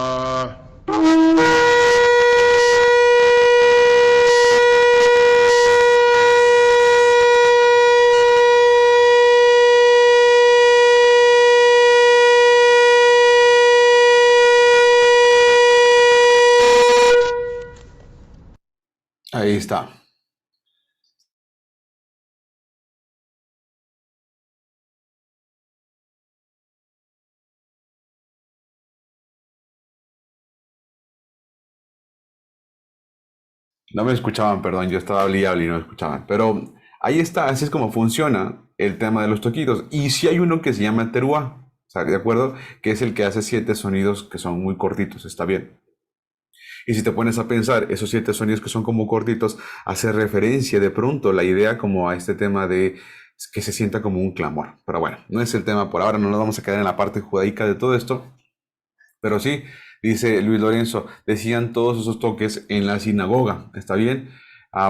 Ahí está. No me escuchaban, perdón, yo estaba hablando y no me escuchaban. Pero ahí está, así es como funciona el tema de los toquitos. Y si hay uno que se llama teruá, o sea, ¿de acuerdo? Que es el que hace 7 sonidos que son muy cortitos, está bien. Y si te pones a pensar, esos 7 sonidos que son como cortitos, hace referencia de pronto la idea como a este tema de que se sienta como un clamor. Pero bueno, no es el tema por ahora, no nos vamos a quedar en la parte judaica de todo esto. Pero sí, dice Luis Lorenzo, decían todos esos toques en la sinagoga, ¿está bien?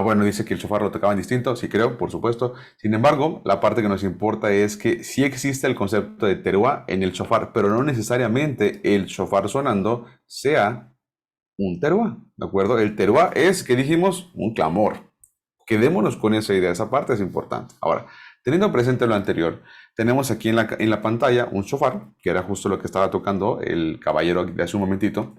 Bueno, dice que el shofar lo tocaban distinto, sí creo, por supuesto. Sin embargo, la parte que nos importa es que sí existe el concepto de teruá en el shofar, pero no necesariamente el shofar sonando sea un teruá, ¿de acuerdo? El teruá es, ¿qué dijimos? Un clamor. Quedémonos con esa idea, esa parte es importante. Ahora, teniendo presente lo anterior, tenemos aquí en la pantalla un shofar, que era justo lo que estaba tocando el caballero de hace un momentito.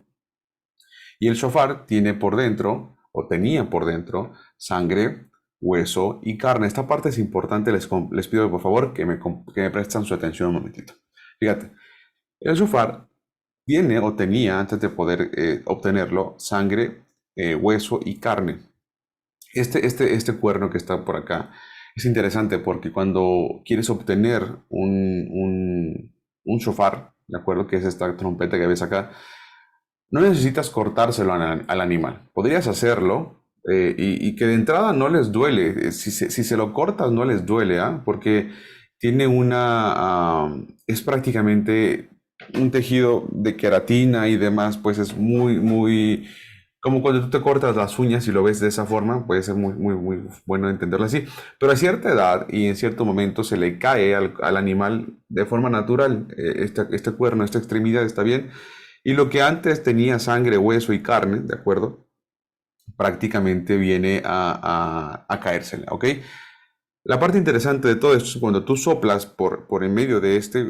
Y el shofar tiene por dentro, o tenía por dentro, sangre, hueso y carne. Esta parte es importante, les pido por favor que me prestan su atención un momentito. Fíjate, el shofar tiene o tenía, antes de poder obtenerlo, sangre, hueso y carne. Este cuerno que está por acá es interesante porque cuando quieres obtener un shofar, ¿de acuerdo? Que es esta trompeta que ves acá, no necesitas cortárselo al animal. Podrías hacerlo y que de entrada no les duele. Si se lo cortas no les duele, ¿ah? Porque tiene es prácticamente un tejido de queratina y demás, pues es muy, como cuando tú te cortas las uñas y lo ves de esa forma, puede ser muy bueno entenderlo así. Pero a cierta edad y en cierto momento se le cae al animal de forma natural, este cuerno, esta extremidad está bien. Y lo que antes tenía sangre, hueso y carne, ¿de acuerdo? Prácticamente viene a caérsela, ¿ok? La parte interesante de todo esto es cuando tú soplas por en medio de este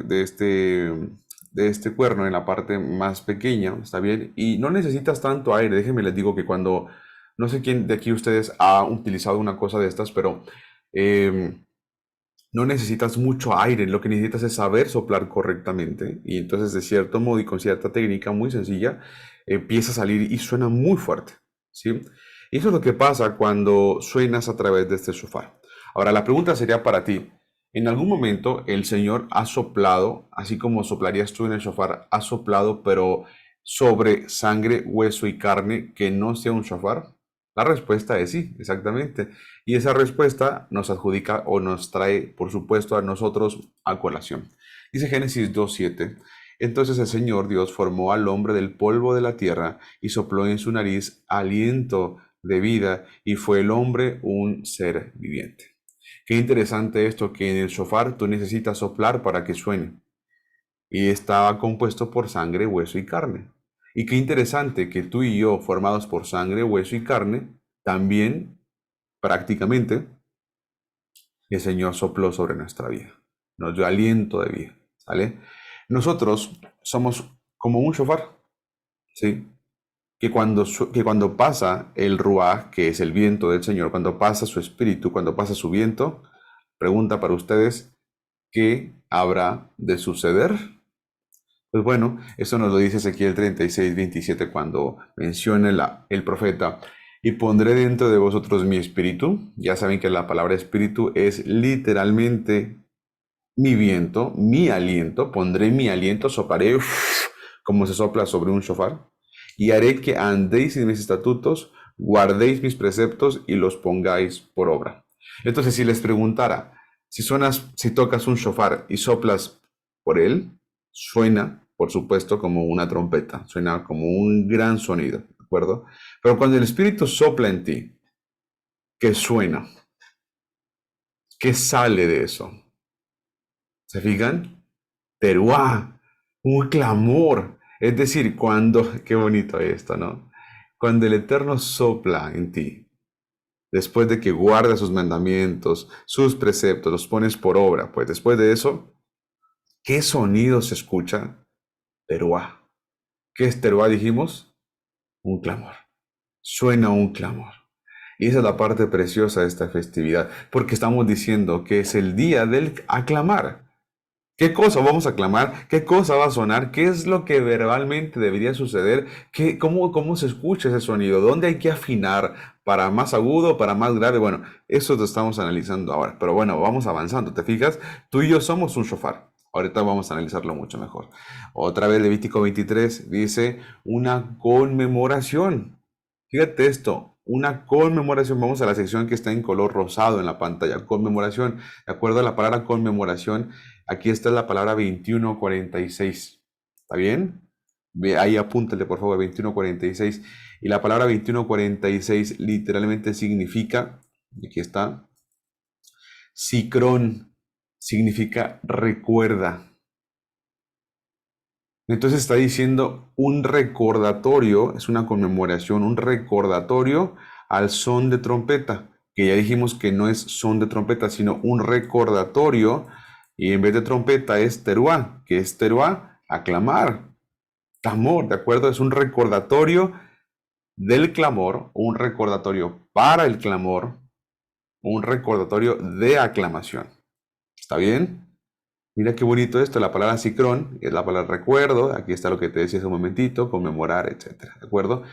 cuerno en la parte más pequeña, ¿está bien? Y no necesitas tanto aire. Déjenme les digo que cuando, no sé quién de aquí ustedes ha utilizado una cosa de estas, pero no necesitas mucho aire. Lo que necesitas es saber soplar correctamente. Y entonces, de cierto modo y con cierta técnica muy sencilla, empieza a salir y suena muy fuerte, ¿sí? Y eso es lo que pasa cuando suenas a través de este shofar. Ahora, la pregunta sería para ti. ¿En algún momento el Señor ha soplado, así como soplarías tú en el shofar, ha soplado, pero sobre sangre, hueso y carne que no sea un shofar? La respuesta es sí, exactamente. Y esa respuesta nos adjudica o nos trae, por supuesto, a nosotros a colación. Dice Génesis 2:7. Entonces el Señor Dios formó al hombre del polvo de la tierra y sopló en su nariz aliento de vida y fue el hombre un ser viviente. Qué interesante esto que en el shofar tú necesitas soplar para que suene. Y estaba compuesto por sangre, hueso y carne. Y qué interesante que tú y yo, formados por sangre, hueso y carne, también prácticamente el Señor sopló sobre nuestra vida. Nos dio aliento de vida, ¿sale? Nosotros somos como un shofar, ¿sí? Que cuando pasa el ruaj, que es el viento del Señor, cuando pasa su espíritu, cuando pasa su viento, pregunta para ustedes, ¿qué habrá de suceder? Pues bueno, eso nos lo dice Ezequiel 36:27 cuando menciona el profeta, y pondré dentro de vosotros mi espíritu. Ya saben que la palabra espíritu es literalmente mi viento, mi aliento. Pondré mi aliento, soplaré como se sopla sobre un shofar, y haré que andéis en mis estatutos, guardéis mis preceptos y los pongáis por obra. Entonces, si les preguntara, si tocas un shofar y soplas por él, suena, por supuesto, como una trompeta, suena como un gran sonido, ¿de acuerdo? Pero cuando el Espíritu sopla en ti, ¿qué suena? ¿Qué sale de eso? ¿Se fijan? Teruá, un clamor. Es decir, qué bonito esto, ¿no? Cuando el Eterno sopla en ti, después de que guardas sus mandamientos, sus preceptos, los pones por obra, pues después de eso, ¿qué sonido se escucha? Teruá. ¿Qué es teruá, dijimos? Un clamor. Suena un clamor. Y esa es la parte preciosa de esta festividad, porque estamos diciendo que es el día del aclamar. ¿Qué cosa vamos a clamar? ¿Qué cosa va a sonar? ¿Qué es lo que verbalmente debería suceder? ¿Cómo se escucha ese sonido? ¿Dónde hay que afinar para más agudo, para más grave? Bueno, eso lo estamos analizando ahora. Pero bueno, vamos avanzando. ¿Te fijas? Tú y yo somos un shofar. Ahorita vamos a analizarlo mucho mejor. Otra vez Levítico 23 dice una conmemoración. Fíjate esto, una conmemoración. Vamos a la sección que está en color rosado en la pantalla. Conmemoración. De acuerdo a la palabra conmemoración, aquí está la palabra 2146. ¿Está bien? Ahí apúntale por favor 2146. Y la palabra 2146 literalmente significa, aquí está, Sicrón, significa recuerda. Entonces está diciendo un recordatorio, es una conmemoración, un recordatorio al son de trompeta, que ya dijimos que no es son de trompeta, sino un recordatorio, y en vez de trompeta es teruá, que es teruá, aclamar, clamor, ¿de acuerdo? Es un recordatorio del clamor, un recordatorio para el clamor, un recordatorio de aclamación. ¿Está bien? Mira qué bonito esto, la palabra sicrón, es la palabra recuerdo, aquí está lo que te decía hace un momentito, conmemorar, etcétera, ¿de acuerdo?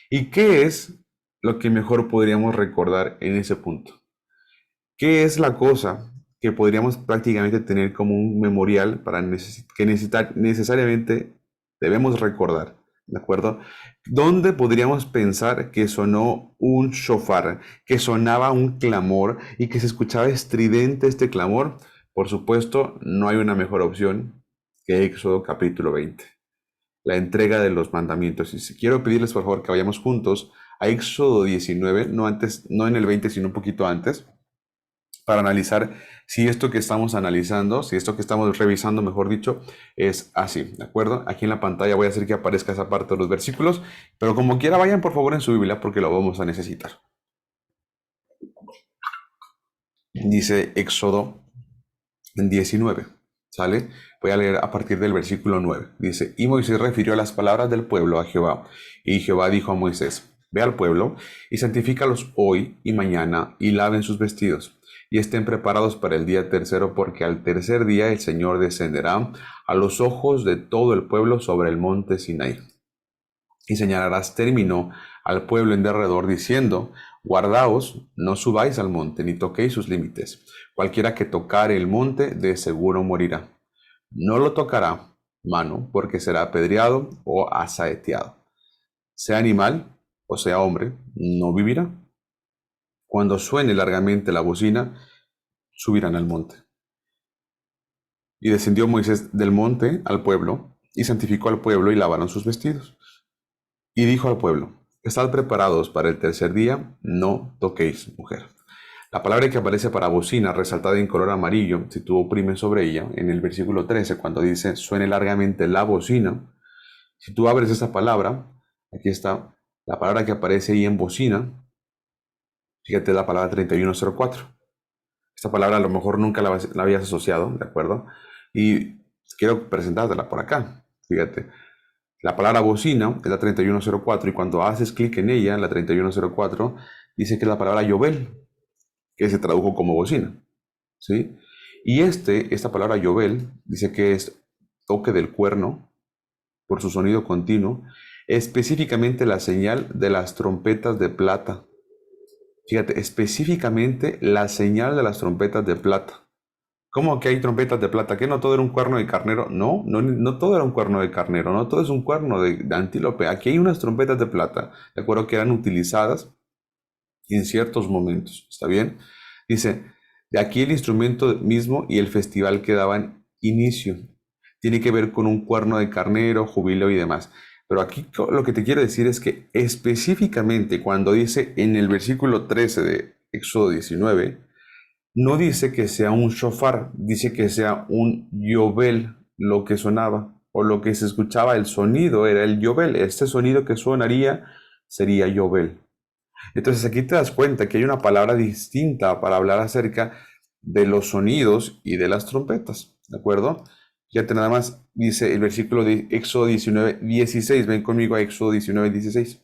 ¿Y qué es lo que mejor podríamos recordar en ese punto. ¿Qué es la cosa que podríamos prácticamente tener como un memorial que necesariamente debemos recordar? ¿De acuerdo? ¿Dónde podríamos pensar que sonó un shofar, que sonaba un clamor y que se escuchaba estridente este clamor? Por supuesto, no hay una mejor opción que Éxodo capítulo 20, la entrega de los mandamientos. Y si quiero pedirles por favor que vayamos juntos a Éxodo 19, no antes, no en el 20, sino un poquito antes, para analizar si esto que estamos analizando, si esto que estamos revisando, mejor dicho, es así, ¿de acuerdo? Aquí en la pantalla voy a hacer que aparezca esa parte de los versículos, pero como quiera vayan por favor en su Biblia porque lo vamos a necesitar. Dice Éxodo 19, ¿sale? Voy a leer a partir del versículo 9. Dice, y Moisés refirió las palabras del pueblo a Jehová, y Jehová dijo a Moisés, ve al pueblo y santifícalos hoy y mañana y laven sus vestidos y estén preparados para el día tercero, porque al tercer día el Señor descenderá a los ojos de todo el pueblo sobre el monte Sinaí. Y señalarás término al pueblo en derredor, diciendo, guardaos, no subáis al monte, ni toquéis sus límites. Cualquiera que tocare el monte, de seguro morirá. No lo tocará mano, porque será apedreado o asaeteado. Sea animal o sea hombre, no vivirá. Cuando suene largamente la bocina, subirán al monte. Y descendió Moisés del monte al pueblo, y santificó al pueblo, y lavaron sus vestidos. Y dijo al pueblo, estad preparados para el tercer día, no toquéis mujer. La palabra que aparece para bocina, resaltada en color amarillo, si tú oprimes sobre ella, en el versículo 13, cuando dice, suene largamente la bocina, si tú abres esa palabra, aquí está la palabra que aparece ahí en bocina, fíjate la palabra 3104. Esta palabra a lo mejor nunca la habías asociado, ¿de acuerdo? Y quiero presentártela por acá, fíjate. La palabra bocina es la 3104 y cuando haces clic en ella, la 3104, dice que es la palabra Yobel, que se tradujo como bocina, ¿sí? Y esta palabra Yobel dice que es toque del cuerno por su sonido continuo, específicamente la señal de las trompetas de plata. Fíjate, específicamente la señal de las trompetas de plata. ¿Cómo que hay trompetas de plata? ¿Que no todo era un cuerno de carnero? No, no, no todo era un cuerno de carnero, no todo es un cuerno de antílope. Aquí hay unas trompetas de plata, de acuerdo, que eran utilizadas en ciertos momentos. ¿Está bien? Dice, de aquí el instrumento mismo y el festival que daban inicio. Tiene que ver con un cuerno de carnero, jubileo y demás. Pero aquí lo que te quiero decir es que específicamente cuando dice en el versículo 13 de Éxodo 19, no dice que sea un shofar, dice que sea un yobel lo que sonaba o lo que se escuchaba, el sonido era el yobel. Este sonido que sonaría sería yobel. Entonces aquí te das cuenta que hay una palabra distinta para hablar acerca de los sonidos y de las trompetas, ¿de acuerdo? Fíjate nada más, dice el versículo de Éxodo 19, 16, ven conmigo a Éxodo 19, 16.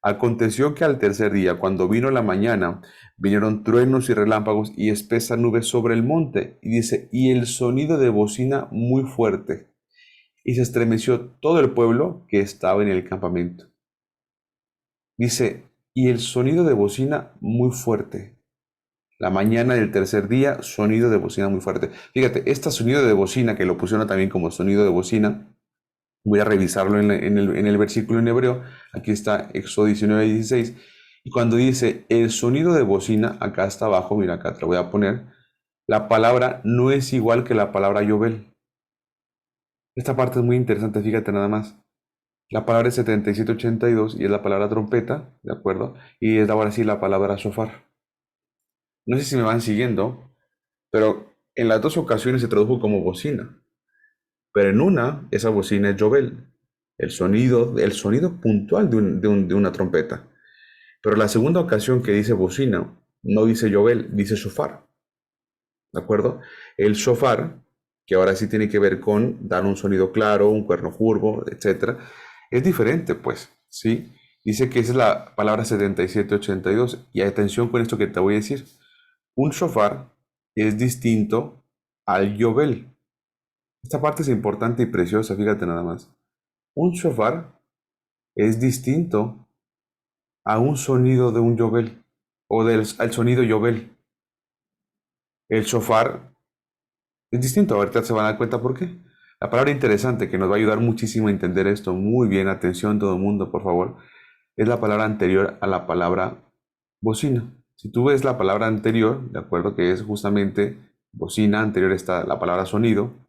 Aconteció que al tercer día, cuando vino la mañana, vinieron truenos y relámpagos y espesa nube sobre el monte, y dice, y el sonido de bocina muy fuerte, y se estremeció todo el pueblo que estaba en el campamento. Dice, y el sonido de bocina muy fuerte. La mañana del tercer día, sonido de bocina muy fuerte. Fíjate, este sonido de bocina, que lo pusieron también como sonido de bocina, voy a revisarlo en el versículo en hebreo. Aquí está Éxodo 19, 16. Y cuando dice el sonido de bocina, acá está abajo, mira acá te lo voy a poner. La palabra no es igual que la palabra Yobel. Esta parte es muy interesante, fíjate nada más. La palabra es 7782 y es la palabra trompeta, ¿de acuerdo? Y es ahora sí la palabra shofar. No sé si me van siguiendo, pero en las dos ocasiones se tradujo como bocina. Pero en una, esa bocina es Yobel, el sonido puntual de una trompeta. Pero la segunda ocasión que dice bocina, no dice Yobel, dice shofar. ¿De acuerdo? El shofar, que ahora sí tiene que ver con dar un sonido claro, un cuerno curvo, etcétera, es diferente, pues, ¿sí? Dice que esa es la palabra 7782. Y atención con esto que te voy a decir. Un shofar es distinto al yobel. Esta parte es importante y preciosa, fíjate nada más. Un shofar es distinto a un sonido de un yobel o al sonido yobel. El shofar es distinto, ahorita se van a dar cuenta por qué. La palabra interesante que nos va a ayudar muchísimo a entender esto, muy bien, atención todo el mundo, por favor, es la palabra anterior a la palabra bocina. Si tú ves la palabra anterior, de acuerdo, que es justamente bocina, anterior está la palabra sonido,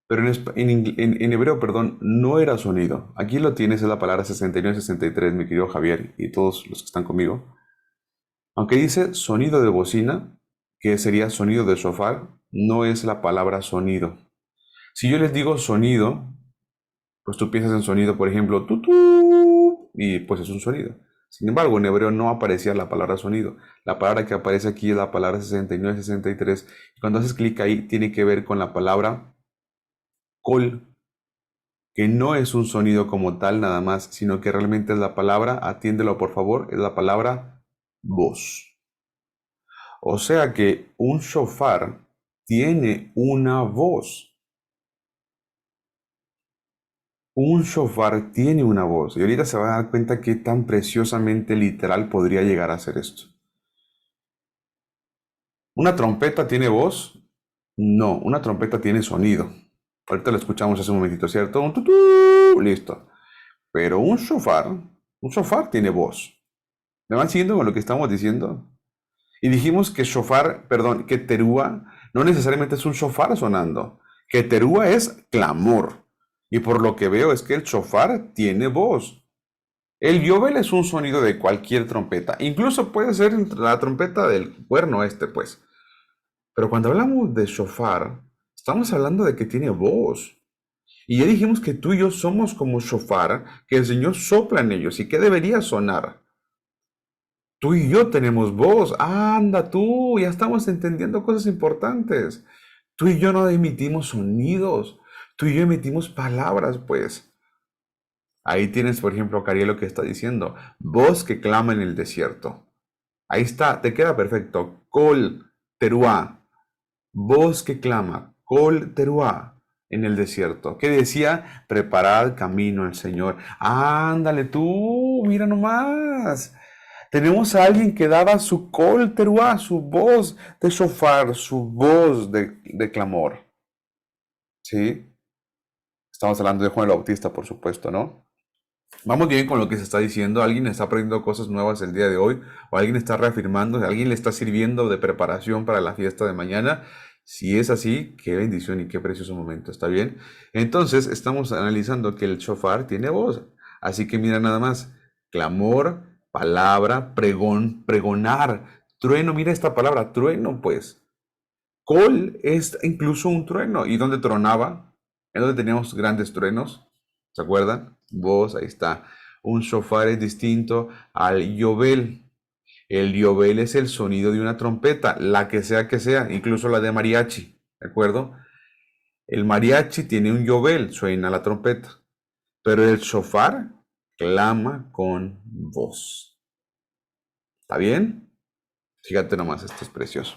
pero en hebreo, perdón, no era sonido. Aquí lo tienes, es la palabra 69 y 63, mi querido Javier y todos los que están conmigo. Aunque dice sonido de bocina, que sería sonido de shofar, no es la palabra sonido. Si yo les digo sonido, pues tú piensas en sonido, por ejemplo, tutú, y pues es un sonido. Sin embargo, en hebreo no aparecía la palabra sonido. La palabra que aparece aquí es la palabra 69, 63. Y cuando haces clic ahí, tiene que ver con la palabra col, que no es un sonido como tal nada más, sino que realmente es la palabra, atiéndelo por favor, es la palabra voz. O sea que un shofar tiene una voz. Un shofar tiene una voz. Y ahorita se van a dar cuenta qué tan preciosamente literal podría llegar a ser esto. ¿Una trompeta tiene voz? No, una trompeta tiene sonido. Ahorita lo escuchamos hace un momentito, ¿cierto? Un tutú, listo. Pero un shofar tiene voz. ¿Me van siguiendo con lo que estamos diciendo? Y dijimos que shofar, perdón, que terúa no necesariamente es un shofar sonando, que terúa es clamor. Y por lo que veo es que el shofar tiene voz. El yobel es un sonido de cualquier trompeta, incluso puede ser la trompeta del cuerno este, pues. Pero cuando hablamos de shofar, estamos hablando de que tiene voz. Y ya dijimos que tú y yo somos como shofar, que el Señor sopla en ellos y que debería sonar. Tú y yo tenemos voz. Anda tú, ya estamos entendiendo cosas importantes. Tú y yo no emitimos sonidos. Tú y yo emitimos palabras, pues. Ahí tienes, por ejemplo, Cariel lo que está diciendo. Voz que clama en el desierto. Ahí está, te queda perfecto. Col teruá. Voz que clama. Col teruá en el desierto. ¿Qué decía? Preparad camino al Señor. Ándale tú, mira nomás. Tenemos a alguien que daba su col teruá, su voz de shofar, su voz de clamor. ¿Sí? Estamos hablando de Juan el Bautista, por supuesto, ¿no? Vamos bien con lo que se está diciendo. Alguien está aprendiendo cosas nuevas el día de hoy, o alguien está reafirmando, alguien le está sirviendo de preparación para la fiesta de mañana. Si es así, qué bendición y qué precioso momento. ¿Está bien? Entonces, estamos analizando que el shofar tiene voz. Así que mira nada más: clamor, palabra, pregón, pregonar, trueno. Mira esta palabra, trueno, pues. Col es incluso un trueno. ¿Y dónde tronaba? ¿En donde teníamos grandes truenos? ¿Se acuerdan? Voz, ahí está. Un shofar es distinto al yobel. El yobel es el sonido de una trompeta, la que sea, incluso la de mariachi. ¿De acuerdo? El mariachi tiene un yobel, suena la trompeta. Pero el shofar clama con voz. ¿Está bien? Fíjate nomás, esto es precioso.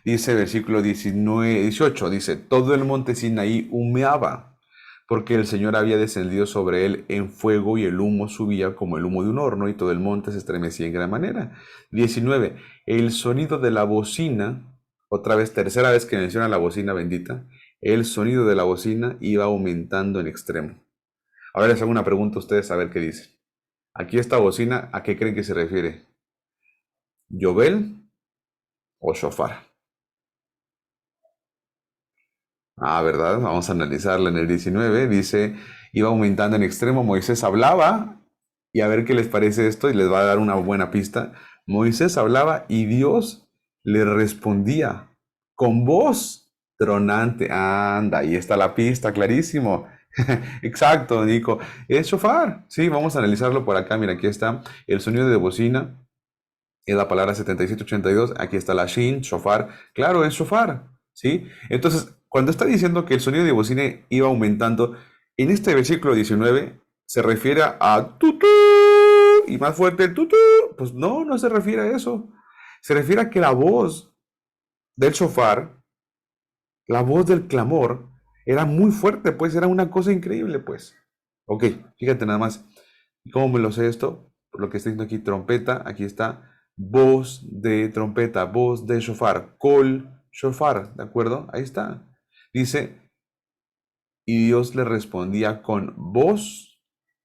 Dice versículo 18, dice, todo el monte Sinaí humeaba, porque el Señor había descendido sobre él en fuego y el humo subía como el humo de un horno y todo el monte se estremecía en gran manera. 19, el sonido de la bocina, otra vez, tercera vez que menciona la bocina bendita, el sonido de la bocina iba aumentando en extremo. Ahora les hago una pregunta a ustedes a ver qué dicen. Aquí esta bocina, ¿a qué creen que se refiere? ¿Yobel o shofar? ¿Verdad? Vamos a analizarla en el 19. Dice, iba aumentando en extremo. Moisés hablaba, y a ver qué les parece esto, y les va a dar una buena pista. Moisés hablaba y Dios le respondía con voz tronante. Anda, ahí está la pista, clarísimo. Exacto, Nico. Es shofar. Sí, vamos a analizarlo por acá. Mira, aquí está el sonido de bocina. Es la palabra 7782. Aquí está la shin, shofar. Claro, es shofar. ¿Sí? Entonces, cuando está diciendo que el sonido de bocina iba aumentando, en este versículo 19 se refiere a tutú y más fuerte el tutú. Pues no, no se refiere a eso. Se refiere a que la voz del shofar, la voz del clamor, era muy fuerte, pues era una cosa increíble, pues. Ok, fíjate nada más. ¿Cómo me lo sé esto? por lo que está diciendo aquí trompeta, aquí está voz de trompeta, voz de shofar, kol shofar, ¿de acuerdo? Ahí está. Dice, y Dios le respondía con voz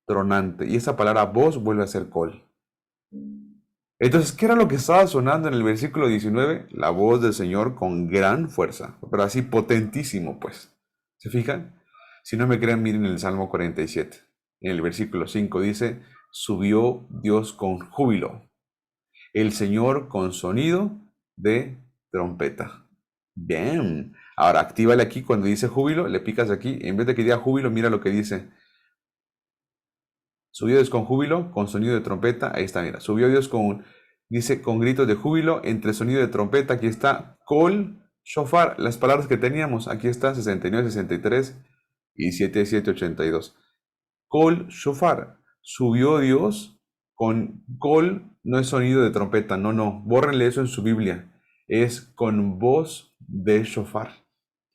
tronante, y esa palabra voz vuelve a ser kol. Entonces, ¿qué era lo que estaba sonando en el versículo 19? La voz del Señor con gran fuerza, pero así potentísimo, pues. ¿Se fijan? Si no me creen, miren el Salmo 47. En el versículo 5 dice, subió Dios con júbilo, el Señor con sonido de trompeta. Bien. Ahora, actívale aquí cuando dice júbilo, le picas aquí. En vez de que diga júbilo, mira lo que dice. Subió Dios con júbilo, con sonido de trompeta. Ahí está, mira. Subió Dios con, dice, con gritos de júbilo, entre sonido de trompeta. Aquí está, kol, shofar. Las palabras que teníamos. Aquí está, 69, 63 y 77, 82. Kol, shofar. Subió Dios con kol, no es sonido de trompeta. No, no. Bórrenle eso en su Biblia. Es con voz de shofar.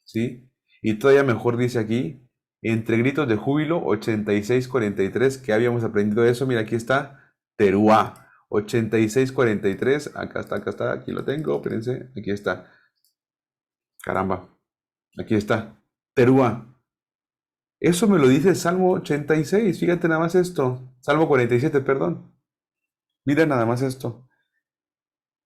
¿Sí? Y todavía mejor dice aquí, entre gritos de júbilo, 86:43, que habíamos aprendido eso, mira, aquí está, teruá, 86:43, acá está, aquí lo tengo, espérense, aquí está, caramba, aquí está, teruá. Eso me lo dice el Salmo 86, fíjate nada más esto, Salmo 47, perdón, mira nada más esto.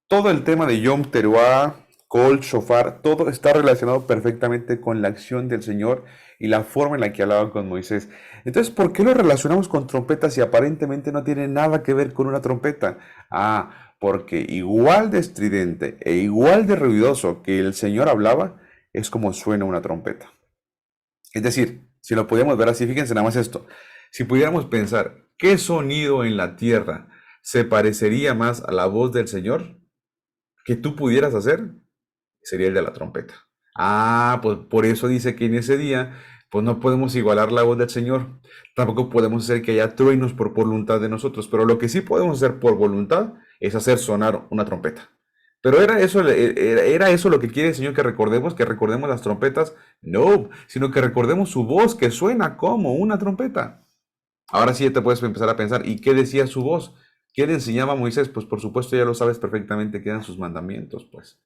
Todo el tema de Yom Teruah, Kol, Shofar, todo está relacionado perfectamente con la acción del Señor y la forma en la que hablaba con Moisés. Entonces, ¿por qué lo relacionamos con trompetas si aparentemente no tiene nada que ver con una trompeta? Ah, porque igual de estridente e igual de ruidoso que el Señor hablaba, es como suena una trompeta. Es decir, si lo podíamos ver así, fíjense nada más esto. Si pudiéramos pensar, ¿qué sonido en la tierra se parecería más a la voz del Señor que tú pudieras hacer? Sería el de la trompeta. Ah, pues por eso dice que en ese día, pues no podemos igualar la voz del Señor. Tampoco podemos hacer que haya truenos por voluntad de nosotros, pero lo que sí podemos hacer por voluntad es hacer sonar una trompeta. Pero era eso lo que quiere el Señor que recordemos las trompetas. No, sino que recordemos su voz que suena como una trompeta. Ahora sí ya te puedes empezar a pensar, ¿y qué decía su voz? ¿Qué le enseñaba a Moisés? Pues por supuesto ya lo sabes perfectamente que eran sus mandamientos, pues.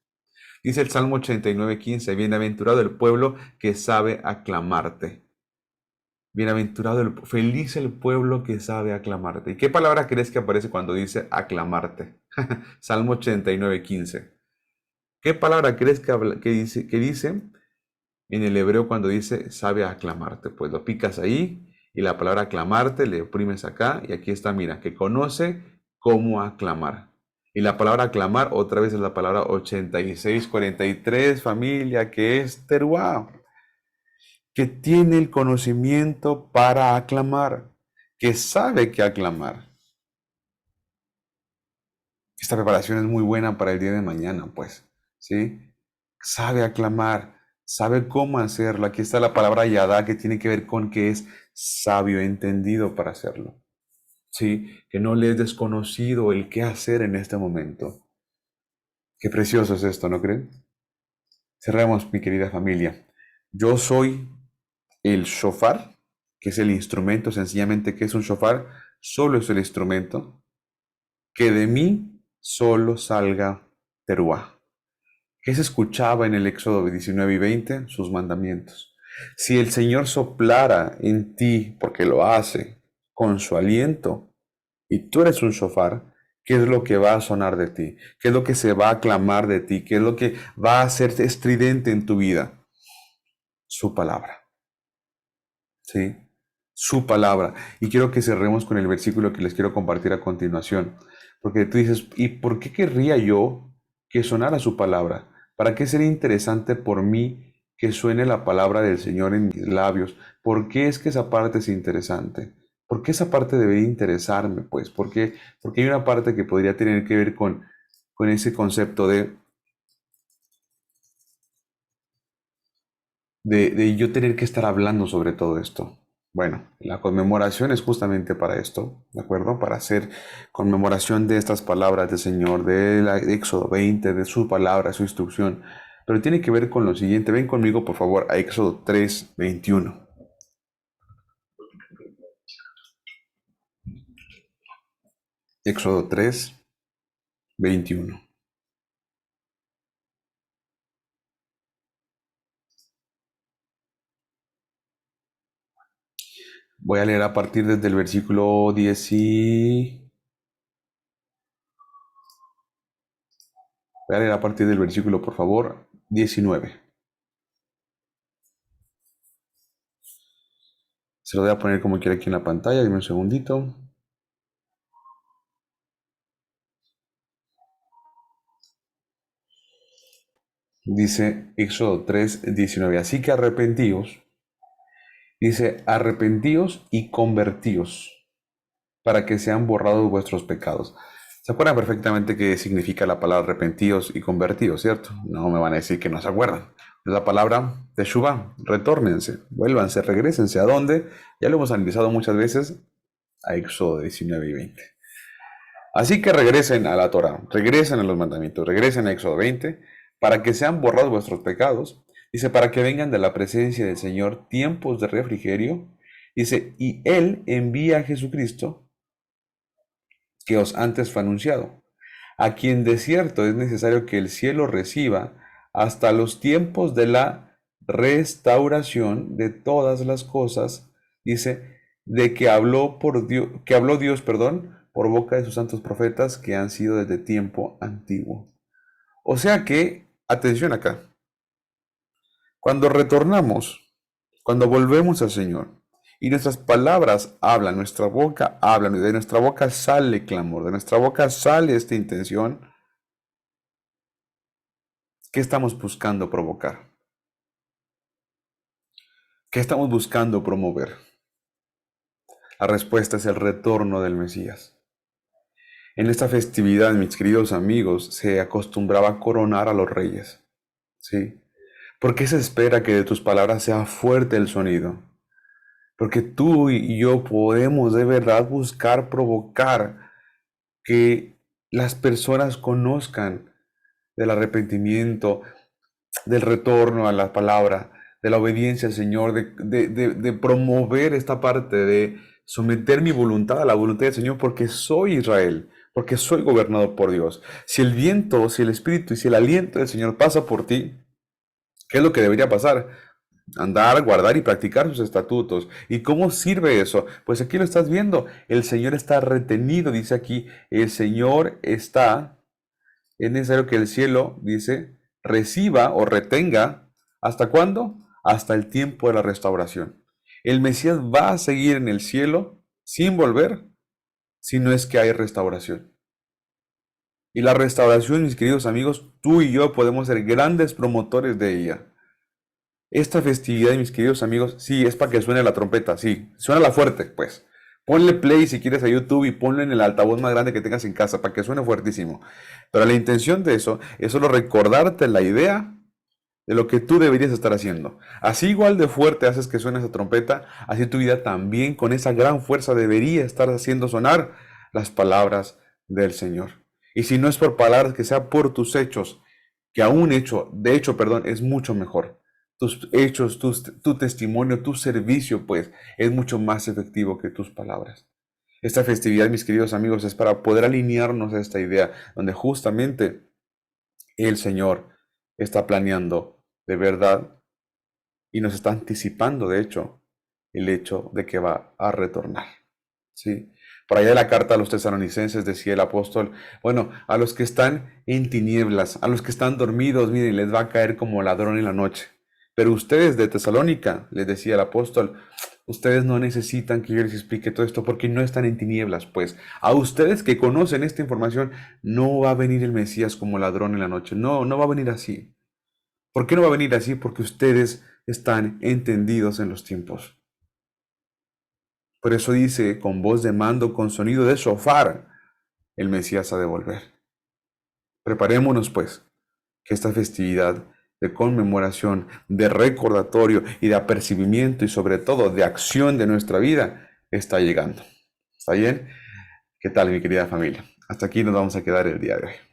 Dice el Salmo 89:15, bienaventurado el pueblo que sabe aclamarte. Feliz el pueblo que sabe aclamarte. ¿Y qué palabra crees que aparece cuando dice aclamarte? Salmo 89:15. ¿Qué palabra crees que dice en el hebreo cuando dice sabe aclamarte? Pues lo picas ahí y la palabra aclamarte le oprimes acá y aquí está, mira, que conoce cómo aclamar. Y la palabra aclamar otra vez es la palabra 86:43, familia, que es teruá, que tiene el conocimiento para aclamar, que sabe que aclamar. Esta preparación es muy buena para el día de mañana, pues, ¿sí? Sabe aclamar, sabe cómo hacerlo. Aquí está la palabra yadá, que tiene que ver con que es sabio, entendido para hacerlo. Sí, que no le es desconocido el qué hacer en este momento. Qué precioso es esto, ¿no creen? Cerremos, mi querida familia. Yo soy el shofar, que es el instrumento, sencillamente, ¿qué es un shofar? Solo es el instrumento. Que de mí solo salga teruá. ¿Qué se escuchaba en el Éxodo 19:20? Sus mandamientos. Si el Señor soplara en ti, porque lo hace, con su aliento, y tú eres un shofar, ¿qué es lo que va a sonar de ti? ¿Qué es lo que se va a clamar de ti? ¿Qué es lo que va a ser estridente en tu vida? Su palabra. ¿Sí? Su palabra. Y quiero que cerremos con el versículo que les quiero compartir a continuación. Porque tú dices, ¿y por qué querría yo que sonara su palabra? ¿Para qué sería interesante por mí que suene la palabra del Señor en mis labios? ¿Por qué es que esa parte es interesante? ¿Por qué esa parte debería interesarme? Pues, porque hay una parte que podría tener que ver con ese concepto de yo tener que estar hablando sobre todo esto. Bueno, la conmemoración es justamente para esto, ¿de acuerdo? Para hacer conmemoración de estas palabras del Señor, de Éxodo 20, de su palabra, su instrucción. Pero tiene que ver con lo siguiente. Ven conmigo, por favor, a Éxodo 3:21. Éxodo 3, 21. Voy a leer a partir desde el versículo 10 Voy a leer a partir del versículo, por favor, 19. Se lo voy a poner como quiera aquí en la pantalla, dime un segundito. Dice Éxodo 3, 19. Así que arrepentíos, dice, arrepentíos y convertíos para que sean borrados vuestros pecados. ¿Se acuerdan perfectamente qué significa la palabra arrepentíos y convertíos, cierto? No me van a decir que no se acuerdan. Es la palabra teshuvá, retórnense, vuélvanse, regrésense. ¿A dónde? Ya lo hemos analizado muchas veces, a Éxodo 19 y 20. Así que regresen a la Torah, regresen a los mandamientos, regresen a Éxodo 20, para que sean borrados vuestros pecados. Dice, para que vengan de la presencia del Señor tiempos de refrigerio. Dice, y Él envía a Jesucristo, que os antes fue anunciado, a quien de cierto es necesario que el cielo reciba hasta los tiempos de la restauración de todas las cosas, dice, de que habló Dios, por boca de sus santos profetas que han sido desde tiempo antiguo. O sea que, atención acá, cuando retornamos, cuando volvemos al Señor, y nuestras palabras hablan, nuestra boca habla, de nuestra boca sale clamor, de nuestra boca sale esta intención, ¿qué estamos buscando provocar? ¿Qué estamos buscando promover? La respuesta es el retorno del Mesías. En esta festividad, mis queridos amigos, se acostumbraba a coronar a los reyes, ¿sí? ¿Por qué se espera que de tus palabras sea fuerte el sonido? Porque tú y yo podemos de verdad buscar provocar que las personas conozcan del arrepentimiento, del retorno a la palabra, de la obediencia al Señor, de promover esta parte, de someter mi voluntad a la voluntad del Señor, porque soy Israel, porque soy gobernado por Dios. Si el viento, si el espíritu y si el aliento del Señor pasa por ti, ¿qué es lo que debería pasar? Andar, guardar y practicar sus estatutos. ¿Y cómo sirve eso? Pues aquí lo estás viendo. El Señor está retenido, dice aquí. El Señor está. Es necesario que el cielo, dice, reciba o retenga. ¿Hasta cuándo? Hasta el tiempo de la restauración. El Mesías va a seguir en el cielo sin volver, si no es que hay restauración. Y la restauración, mis queridos amigos, tú y yo podemos ser grandes promotores de ella. Esta festividad, mis queridos amigos, sí, es para que suene la trompeta, sí, suena la fuerte, pues. Ponle play si quieres a YouTube y ponle en el altavoz más grande que tengas en casa para que suene fuertísimo. Pero la intención de eso es solo recordarte la idea de lo que tú deberías estar haciendo. Así igual de fuerte haces que suene esa trompeta, así tu vida también con esa gran fuerza debería estar haciendo sonar las palabras del Señor. Y si no es por palabras, que sea por tus hechos, que aún de hecho, perdón, es mucho mejor. Tus hechos, tu testimonio, tu servicio, pues, es mucho más efectivo que tus palabras. Esta festividad, mis queridos amigos, es para poder alinearnos a esta idea, donde justamente el Señor está planeando de verdad y nos está anticipando, de hecho, el hecho de que va a retornar. ¿Sí? Por allá de la carta a los tesalonicenses decía el apóstol, bueno, a los que están en tinieblas, a los que están dormidos, miren, les va a caer como ladrón en la noche. Pero ustedes de Tesalónica, les decía el apóstol, ustedes no necesitan que yo les explique todo esto porque no están en tinieblas, pues. A ustedes que conocen esta información, no va a venir el Mesías como ladrón en la noche. No, no va a venir así. ¿Por qué no va a venir así? Porque ustedes están entendidos en los tiempos. Por eso dice, con voz de mando, con sonido de shofar, el Mesías ha de volver. Preparémonos, pues, que esta festividad de conmemoración, de recordatorio y de apercibimiento y sobre todo de acción de nuestra vida está llegando. ¿Está bien? ¿Qué tal, mi querida familia? Hasta aquí nos vamos a quedar el día de hoy.